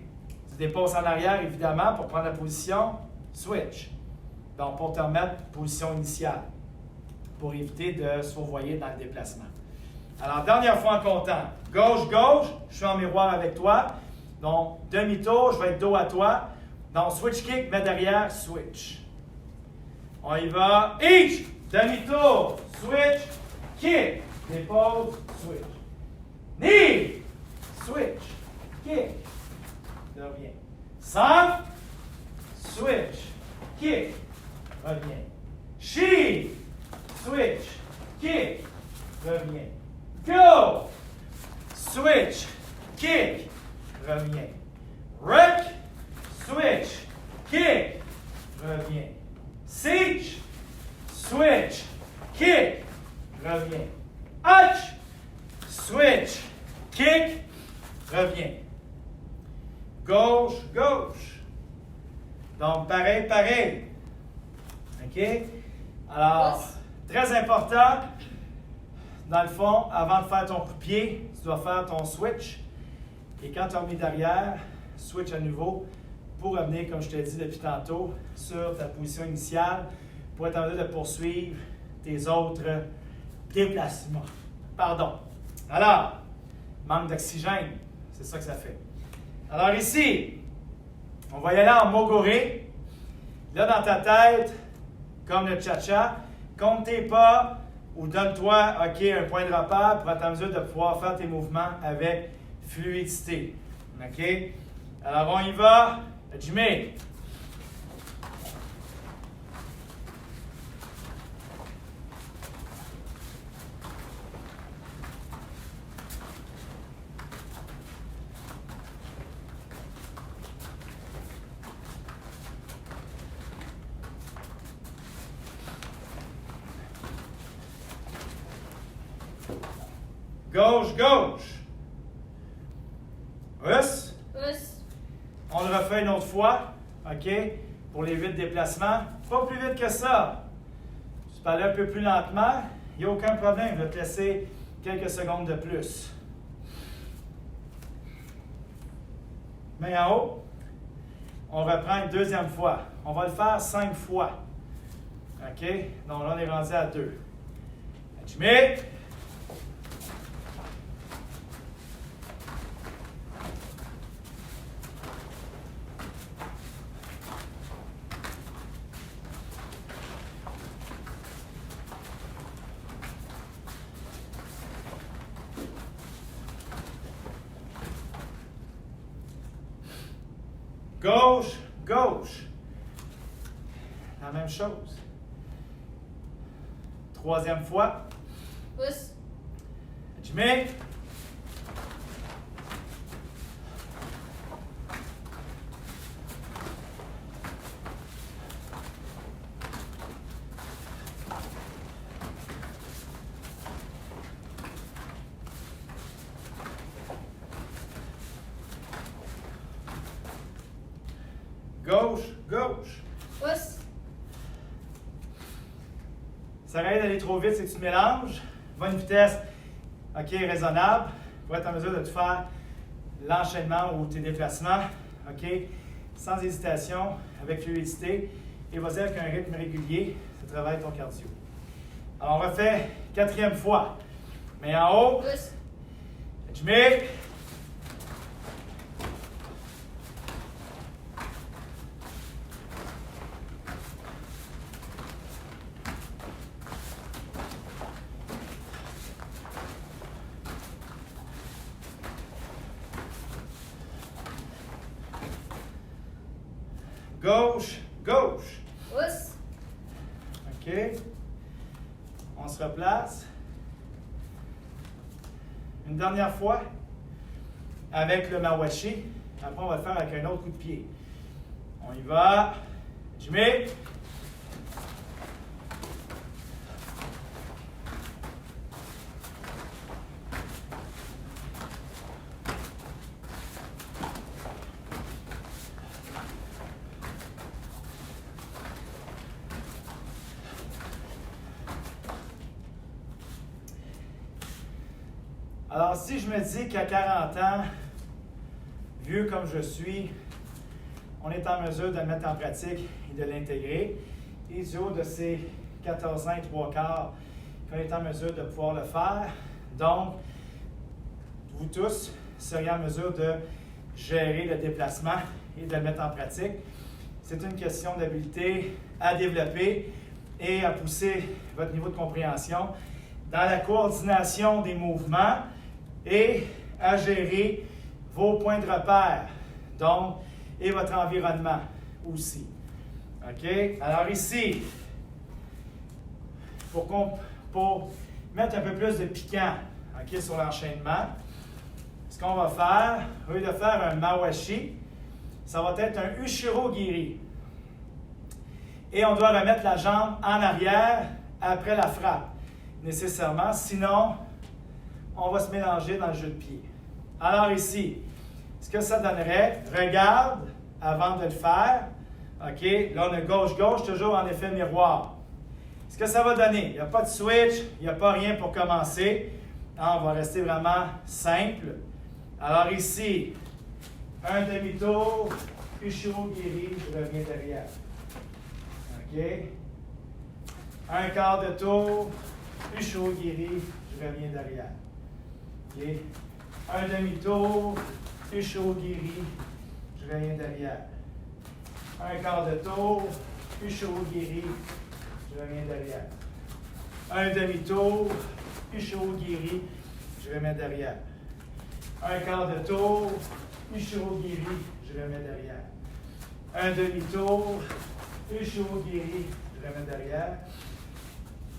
Tu déposes en arrière, évidemment, pour prendre la position. Switch. Donc, pour te remettre position initiale. Pour éviter de se fourvoyer dans le déplacement. Alors, dernière fois en comptant. Gauche, gauche, je suis en miroir avec toi. Donc, demi-tour, je vais être dos à toi. Donc, switch kick, mets derrière, switch. On y va. Each, demi-tour, switch, kick. Dépose, switch. Knee, switch, kick. Reviens. Centre, switch, kick. Reviens. She, switch, kick. Reviens. Go! Switch, kick, reviens. Rec, switch, kick, reviens. Siege, switch, kick, reviens. Hutch, switch, kick, reviens. Gauche, gauche. Donc, pareil, pareil. OK? Alors, très important. Dans le fond, avant de faire ton coup de pied, tu dois faire ton switch. Et quand tu as remis derrière, switch à nouveau pour revenir, comme je t'ai dit depuis tantôt, sur ta position initiale pour être en mesure de poursuivre tes autres déplacements. Pardon. Alors, manque d'oxygène, c'est ça que ça fait. Alors ici, on va y aller en mogoré. Là, dans ta tête, comme le cha-cha, compte tes pas. Ou donne-toi, un point de repère pour être en mesure de pouvoir faire tes mouvements avec fluidité. OK? Alors, on y va. Jimmy. Gauche, gauche. Us. Us. On le refait une autre fois, OK? Pour les 8 déplacements. Pas plus vite que ça. Tu peux aller un peu plus lentement. Il n'y a aucun problème. Je vais te laisser quelques secondes de plus. Main en haut. On reprend une deuxième fois. On va le faire 5 fois. OK? Donc là, on est rendu à 2. Tu mets. Gauche, gauche. La même chose. Troisième fois. Us. Jimmy. Gauche, gauche. Us. Ça arrête d'aller trop vite, c'est que tu te mélanges. Va à une vitesse raisonnable pour être en mesure de te faire l'enchaînement ou tes déplacements sans hésitation, avec fluidité. Et vas-y avec un rythme régulier, ça travaille ton cardio. Alors on refait 4e fois. Mais en haut, Us. je mets. gauche, gauche. Pousse. OK. On se replace. Une dernière fois avec le mawashi. Après, on va le faire avec un autre coup de pied. On y va. Jimmy. Alors, si je me dis qu'à 40 ans, vieux comme je suis, on est en mesure de le mettre en pratique et de l'intégrer, et du haut de ces 14 ans et 3/4, qu'on est en mesure de pouvoir le faire, donc, vous tous seriez en mesure de gérer le déplacement et de le mettre en pratique. C'est une question d'habileté à développer et à pousser votre niveau de compréhension dans la coordination des mouvements et à gérer vos points de repère, donc, et votre environnement aussi. OK? Alors ici, pour mettre un peu plus de piquant, OK, sur l'enchaînement, ce qu'on va faire, au lieu de faire un mawashi, ça va être un ushiro giri. Et on doit remettre la jambe en arrière après la frappe, nécessairement, sinon on va se mélanger dans le jeu de pied. Alors ici, ce que ça donnerait, regarde avant de le faire. OK, là on a gauche-gauche, toujours en effet miroir. Ce que ça va donner, il n'y a pas de switch, il n'y a pas rien pour commencer. On va rester vraiment simple. Alors ici, un demi-tour, ushiro giri, je reviens derrière. OK. Un quart de tour, ushiro giri, je reviens derrière. OK. Un demi-tour, ushiro giri, je reviens derrière. Un quart de tour, ushiro giri, je reviens derrière. Un demi-tour, ushiro giri, je remets derrière. Un quart de tour, ushiro giri, je remets derrière. Un demi-tour, ushiro giri, je remets derrière.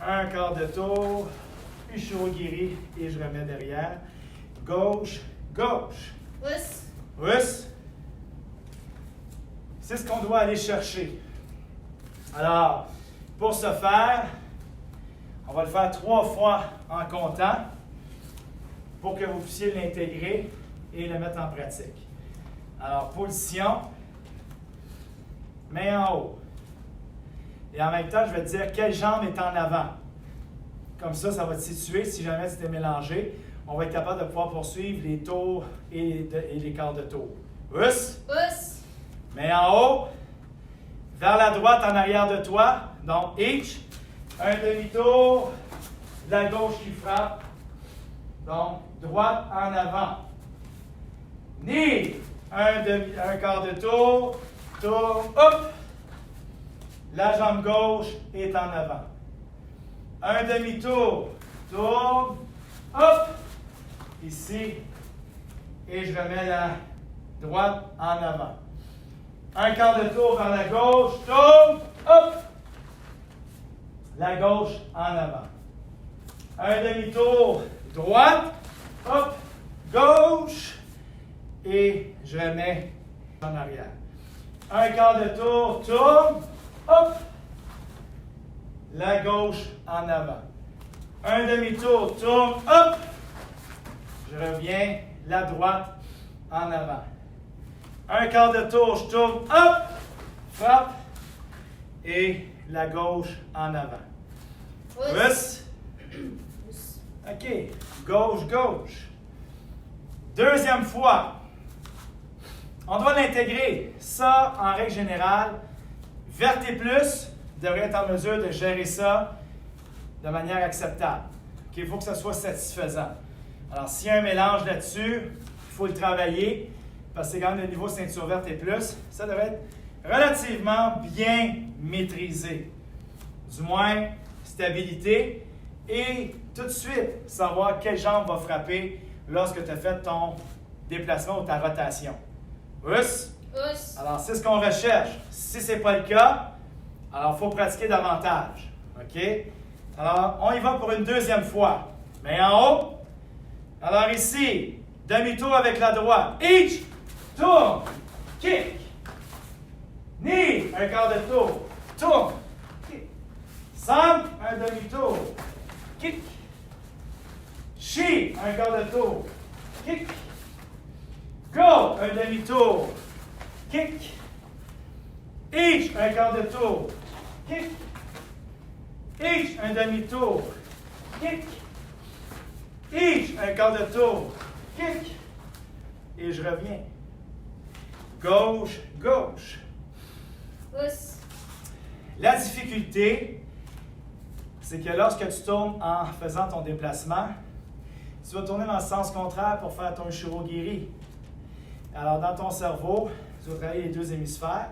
Un quart de tour, ushiro giri et je remets derrière. Gauche, gauche. Pousse. Pousse. C'est ce qu'on doit aller chercher. Alors, pour ce faire, on va le faire 3 fois en comptant pour que vous puissiez l'intégrer et le mettre en pratique. Alors, position, main en haut. Et en même temps, je vais te dire quelle jambe est en avant. Comme ça, ça va te situer. Si jamais c'était mélangé, on va être capable de pouvoir poursuivre les tours et les quarts de tour. Pousse. Pousse. Main en haut. Vers la droite en arrière de toi. Donc, each. Un demi-tour. La gauche qui frappe. Donc, droite en avant. Knee. Un quart de tour. Tour. Hop. La jambe gauche est en avant. Un demi-tour. Tourne. Hop. Ici. Et je remets la droite en avant. Un quart de tour vers la gauche. Tourne. Hop. La gauche en avant. Un demi-tour. Droite. Hop. Gauche. Et je remets en arrière. Un quart de tour. Tourne. Hop. La gauche en avant. Un demi-tour. Tourne. Hop. Je reviens. La droite en avant. Un quart de tour. Je tourne. Hop. Frappe. Et la gauche en avant. Pousse. Pousse. OK. Gauche, gauche. Deuxième fois. On doit l'intégrer. Ça, en règle générale, Verté+ devrait être en mesure de gérer ça de manière acceptable. Okay? Il faut que ça soit satisfaisant. Alors, s'il y a un mélange là-dessus, il faut le travailler, parce que c'est quand même le niveau ceinture Verté+, ça devrait être relativement bien maîtrisé. Du moins, stabilité, et tout de suite, savoir quelle jambe va frapper lorsque tu as fait ton déplacement ou ta rotation. Pousse. Pousse. Alors, c'est ce qu'on recherche. Si ce n'est pas le cas, alors il faut pratiquer davantage. OK? Alors, on y va pour une deuxième fois. Main en haut. Alors ici, demi-tour avec la droite. Each, tourne, kick. Knee, un quart de tour. Tourne, kick. Centre, un demi-tour. Kick. She, un quart de tour. Kick. Go, un demi-tour. Kick. Each, un quart de tour. Kick. Each, un demi-tour. Kick. Each, un quart de tour. Kick. Et je reviens. Gauche, gauche. Pousse. La difficulté, c'est que lorsque tu tournes en faisant ton déplacement, tu vas tourner dans le sens contraire pour faire ton Ushiro-giri. Alors, dans ton cerveau, tu vas travailler les deux hémisphères,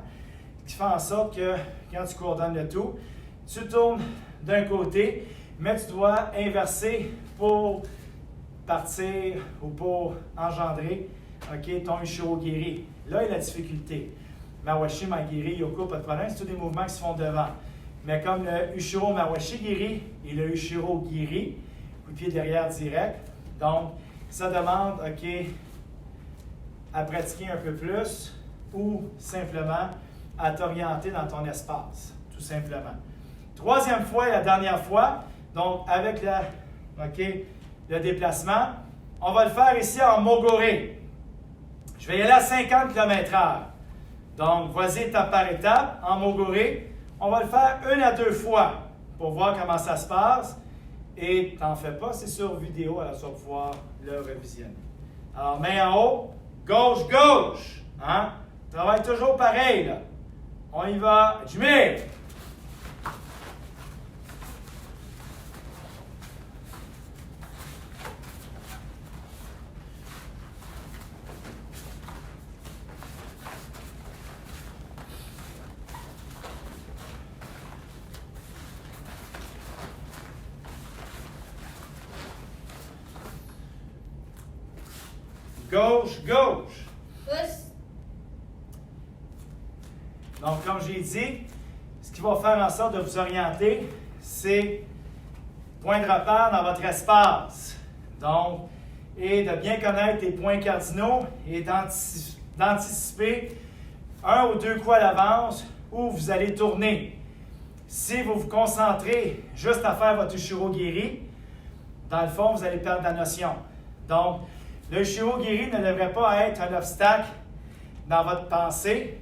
qui fait en sorte que quand tu coordonnes le tout, tu tournes d'un côté, mais tu dois inverser pour partir ou pour engendrer ton Ushiro-giri. Là est la difficulté. Mawashi, Magiri, Yoko, pas de problème, c'est tous des mouvements qui se font devant. Mais comme le Ushiro Mawashi Giri et le Ushiro Giri, coup de pied derrière direct, donc ça demande à pratiquer un peu plus ou simplement à t'orienter dans ton espace, tout simplement. Troisième fois et la dernière fois, donc avec le déplacement, on va le faire ici en Mogoré. Je vais y aller à 50 km/h. Donc, vas-y étape par étape, en Mogoré. On va le faire 1 à 2 fois pour voir comment ça se passe. Et t'en fais pas, c'est sur vidéo, alors tu vas pouvoir le revisionner. Alors, main en haut, gauche, gauche. Hein? Travaille toujours pareil, là. On y va. Jumé. Gauche, gauche. Pousse. Donc, comme j'ai dit, ce qui va faire en sorte de vous orienter, c'est point de repère dans votre espace. Donc, et de bien connaître les points cardinaux et d'anticiper 1 ou 2 coups à l'avance où vous allez tourner. Si vous vous concentrez juste à faire votre Ushiro-giri, dans le fond, vous allez perdre la notion. Donc, le Ushiro-giri ne devrait pas être un obstacle dans votre pensée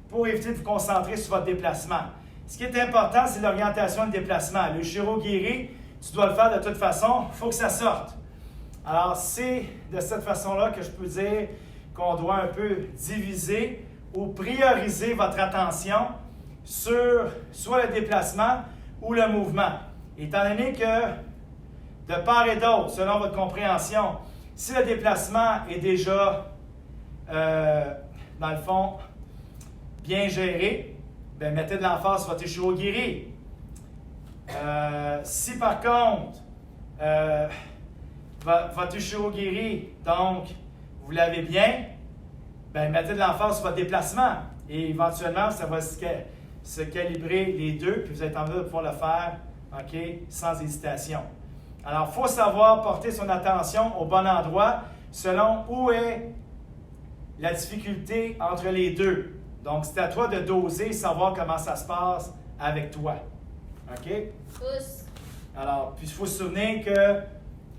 pour éviter de vous concentrer sur votre déplacement. Ce qui est important, c'est l'orientation de déplacement. Le Ushiro-giri, tu dois le faire de toute façon, il faut que ça sorte. Alors, c'est de cette façon-là que je peux dire qu'on doit un peu diviser ou prioriser votre attention sur soit le déplacement ou le mouvement. Étant donné que de part et d'autre, selon votre compréhension, si le déplacement est déjà, dans le fond, bien géré, bien, mettez de l'emphase sur votre Ushiro-giri. Si par contre, votre Ushiro-giri, donc, vous l'avez bien, bien, mettez de l'emphase sur votre déplacement. Et éventuellement, ça va se calibrer les deux, puis vous êtes en mesure de pouvoir le faire sans hésitation. Alors, il faut savoir porter son attention au bon endroit selon où est la difficulté entre les deux. Donc, c'est à toi de doser, savoir comment ça se passe avec toi. OK? Pousse. Alors, puis il faut se souvenir que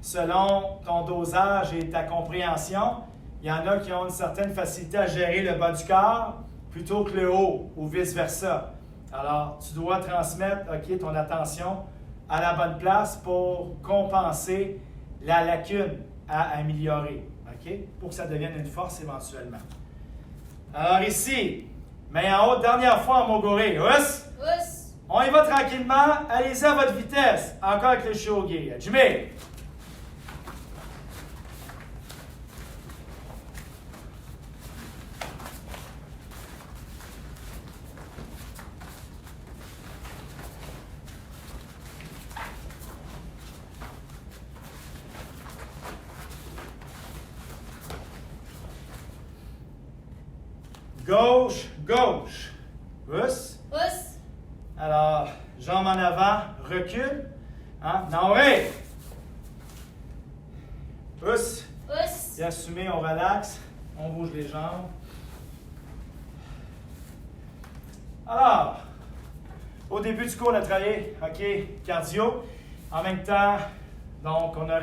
selon ton dosage et ta compréhension, il y en a qui ont une certaine facilité à gérer le bas du corps plutôt que le haut ou vice-versa. Alors, tu dois transmettre ton attention à la bonne place pour compenser la lacune à améliorer, pour que ça devienne une force éventuellement. Alors ici, main en haut, dernière fois en Mogoré. Pousse. Pousse. On y va tranquillement. Allez-y à votre vitesse. Encore avec le Ushiro-giri. Jumé. Gauche, gauche. Pousse. Pousse. Alors, jambes en avant, recule. Hein? Now, hey! Pousse. Pousse. Bien assumé, on relaxe. On bouge les jambes. Alors, au début du cours, on a travaillé, OK, cardio. En même temps, donc, on a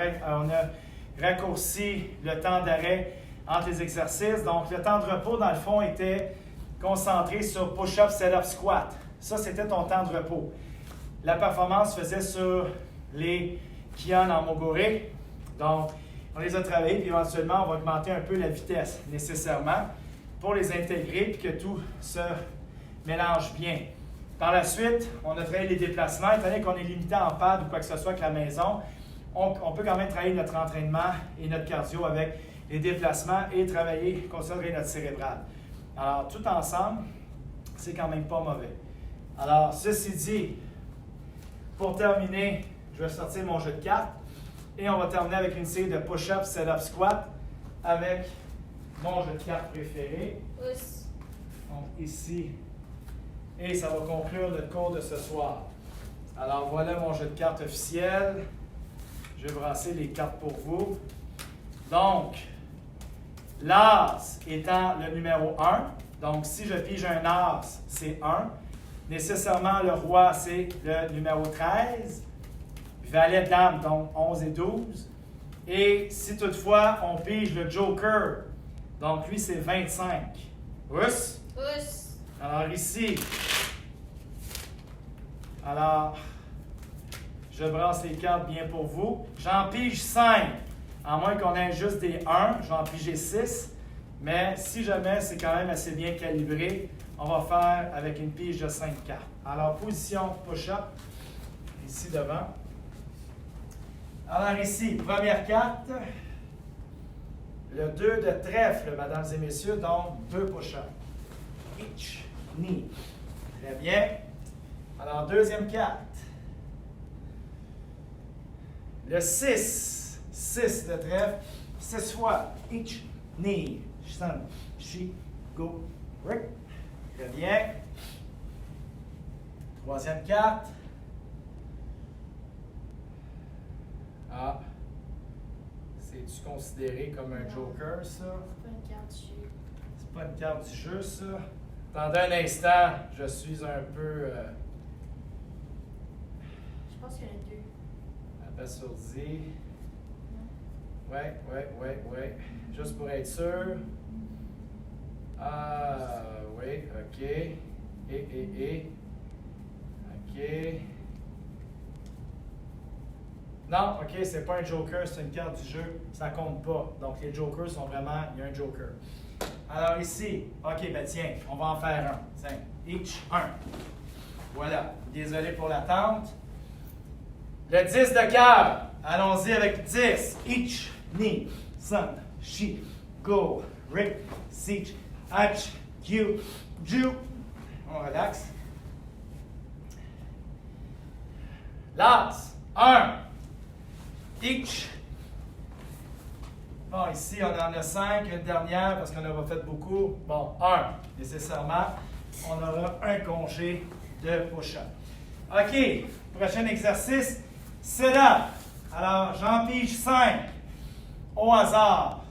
raccourci le temps d'arrêt entre les exercices. Donc, le temps de repos, dans le fond, était concentré sur push-up, set-up, squat. Ça, c'était ton temps de repos. La performance se faisait sur les Kion en Mogure. Donc, on les a travaillés, puis éventuellement, on va augmenter un peu la vitesse, nécessairement, pour les intégrer, puis que tout se mélange bien. Par la suite, on a travaillé les déplacements. Étant donné qu'on est limité en pad ou quoi que ce soit avec la maison, on peut quand même travailler notre entraînement et notre cardio avec les déplacements et travailler, concentrer notre cérébral. Alors, tout ensemble, c'est quand même pas mauvais. Alors, ceci dit, pour terminer, je vais sortir mon jeu de cartes et on va terminer avec une série de push-up, set-up, squat avec mon jeu de cartes préféré. Pousse. Donc, ici. Et ça va conclure le cours de ce soir. Alors, voilà mon jeu de cartes officiel. Je vais brasser les cartes pour vous. Donc, l'as étant le numéro 1. Donc, si je pige un as, c'est 1. Nécessairement, le roi, c'est le numéro 13. Valet, dame, donc 11 et 12. Et si toutefois, on pige le joker, donc lui, c'est 25. Pousse. Pousse. Alors ici, alors, je brasse les cartes bien pour vous. J'en pige 5, à moins qu'on ait juste des 1, j'en pige 6. Mais si jamais c'est quand même assez bien calibré, on va faire avec une pige de 5 cartes. Alors, position push-up, ici devant. Alors ici, première carte, le 2 de trèfle, mesdames et messieurs, donc 2 push-ups. Each. Knee. Très bien. Alors, deuxième carte. Le 6. 6 de trèfle. 6 fois. Each knee. Stand. She. Go. Break. Très bien. Troisième carte. Ah. C'est-tu considéré comme un joker, ça? C'est pas une carte du jeu. C'est pas une carte du jeu, ça. Attendez un instant, je suis un peu Je pense qu'il y en a deux. abasourdi. Ouais. Juste pour être sûr. Ah, oui, OK. Et. OK. Non, OK, c'est pas un joker, c'est une carte du jeu. Ça compte pas. Donc, les jokers sont vraiment... Il y a un joker. Alors ici, OK, ben tiens, on va en faire un. Tiens, each, 1. Voilà. Désolé pour l'attente. Le 10 de cœur. Allons-y avec 10. Each, knee, sun, she, go, rip, seach, hatch, Q, ju. On relaxe. L'as, 1. Each. Bon, ici, on en a 5, une dernière parce qu'on en a fait beaucoup. Bon, 1, nécessairement. On aura un congé de push-up. OK, prochain exercice, sit-up. Alors, j'en pige 5 au hasard.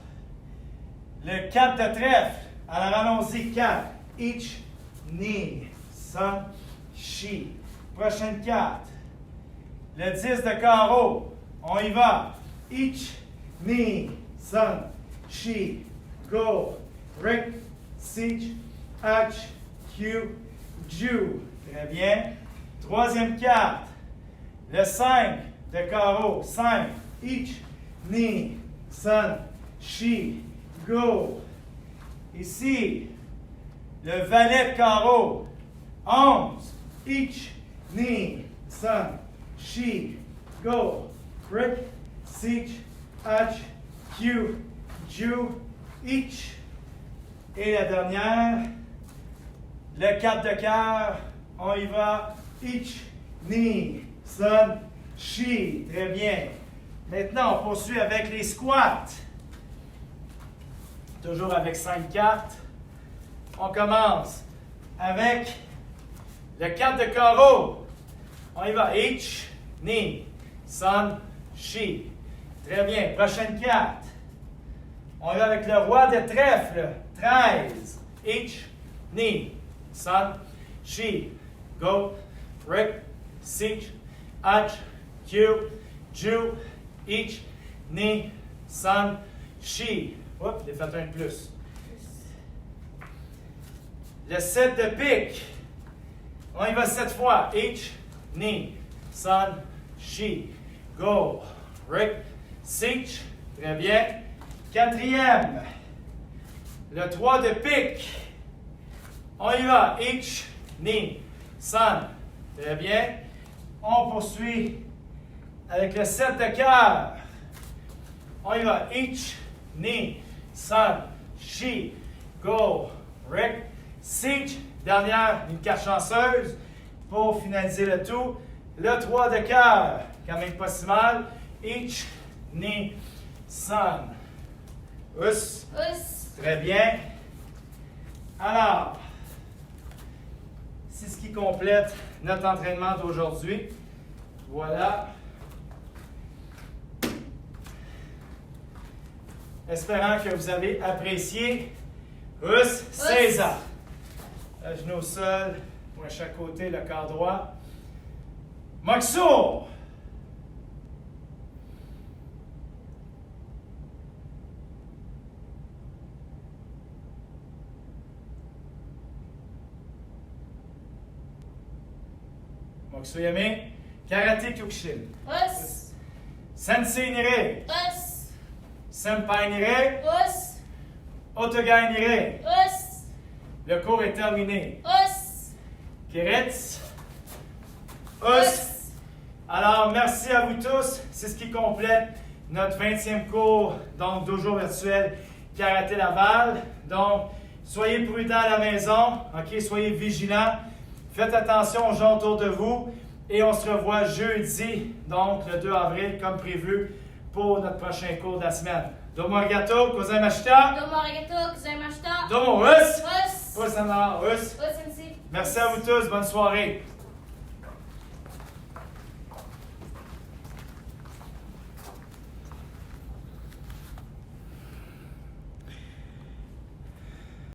Le 4 de trèfle. Alors, allons-y, 4. Each, knee, sun, she. Prochaine 4. Le 10 de carreau. On y va. Each, knee, sun, she, go, Rick, siege, hatch, Q, ju. Très bien. Troisième carte. Le 5 de carreau. 5. Each, knee, sun, she, go. Ici, le valet de carreau. 11. Each, knee, sun, she, go. Rick, siege, hatch, Q, ju, each. Et la dernière, le 4 de cœur, on y va. Each, knee, sun, she. Très bien. Maintenant, on poursuit avec les squats. Toujours avec 5 cartes. On commence avec le 4 de carreau. On y va. Ich, ni, san, shi. Très bien. Prochaine carte. On y va avec le roi de trèfle. 13. Ich, ni, san, shi. Go, rick, sich, ach, q, ju, ich, ni, san, shi. Oups, j'ai fait un de plus. Le 7 de pique. On y va 7 fois. Ich, ni, san, shi. Go, rick, sich. Très bien. Quatrième. Le 3 de pique. On y va. Ich, ni, san. Très bien. On poursuit avec le 7 de cœur. On y va. Ich, ni, san, shi. Go, rick, sich. Dernière, une carte chanceuse pour finaliser le tout. Le 3 de cœur, quand même pas si mal. Ich, ni, san. Us. Us. Très bien. Alors, c'est ce qui complète notre entraînement d'aujourd'hui. Voilà. Espérant que vous avez apprécié. Us, César. Le genou au sol, pour à chaque côté, le corps droit. Maxo. Moksuyame, Karate Kyokushin. Us. Sensei Nire, Us. Senpai Nire, Us. Otogai Nire. Us. Le cours est terminé. Us. Kiretz. Us. Alors, merci à vous tous. C'est ce qui complète notre 20e cours donc 2 jours virtuels Karaté Laval. Donc, soyez prudents à la maison. OK, soyez vigilants. Faites attention aux gens autour de vous. Et on se revoit jeudi, donc le 2 avril, comme prévu, pour notre prochain cours de la semaine. Domo arigato, gozaimashita. Domo arigato gozaimashita. Domo us. Us. Us. Us, sensei. Merci à vous tous. Bonne soirée.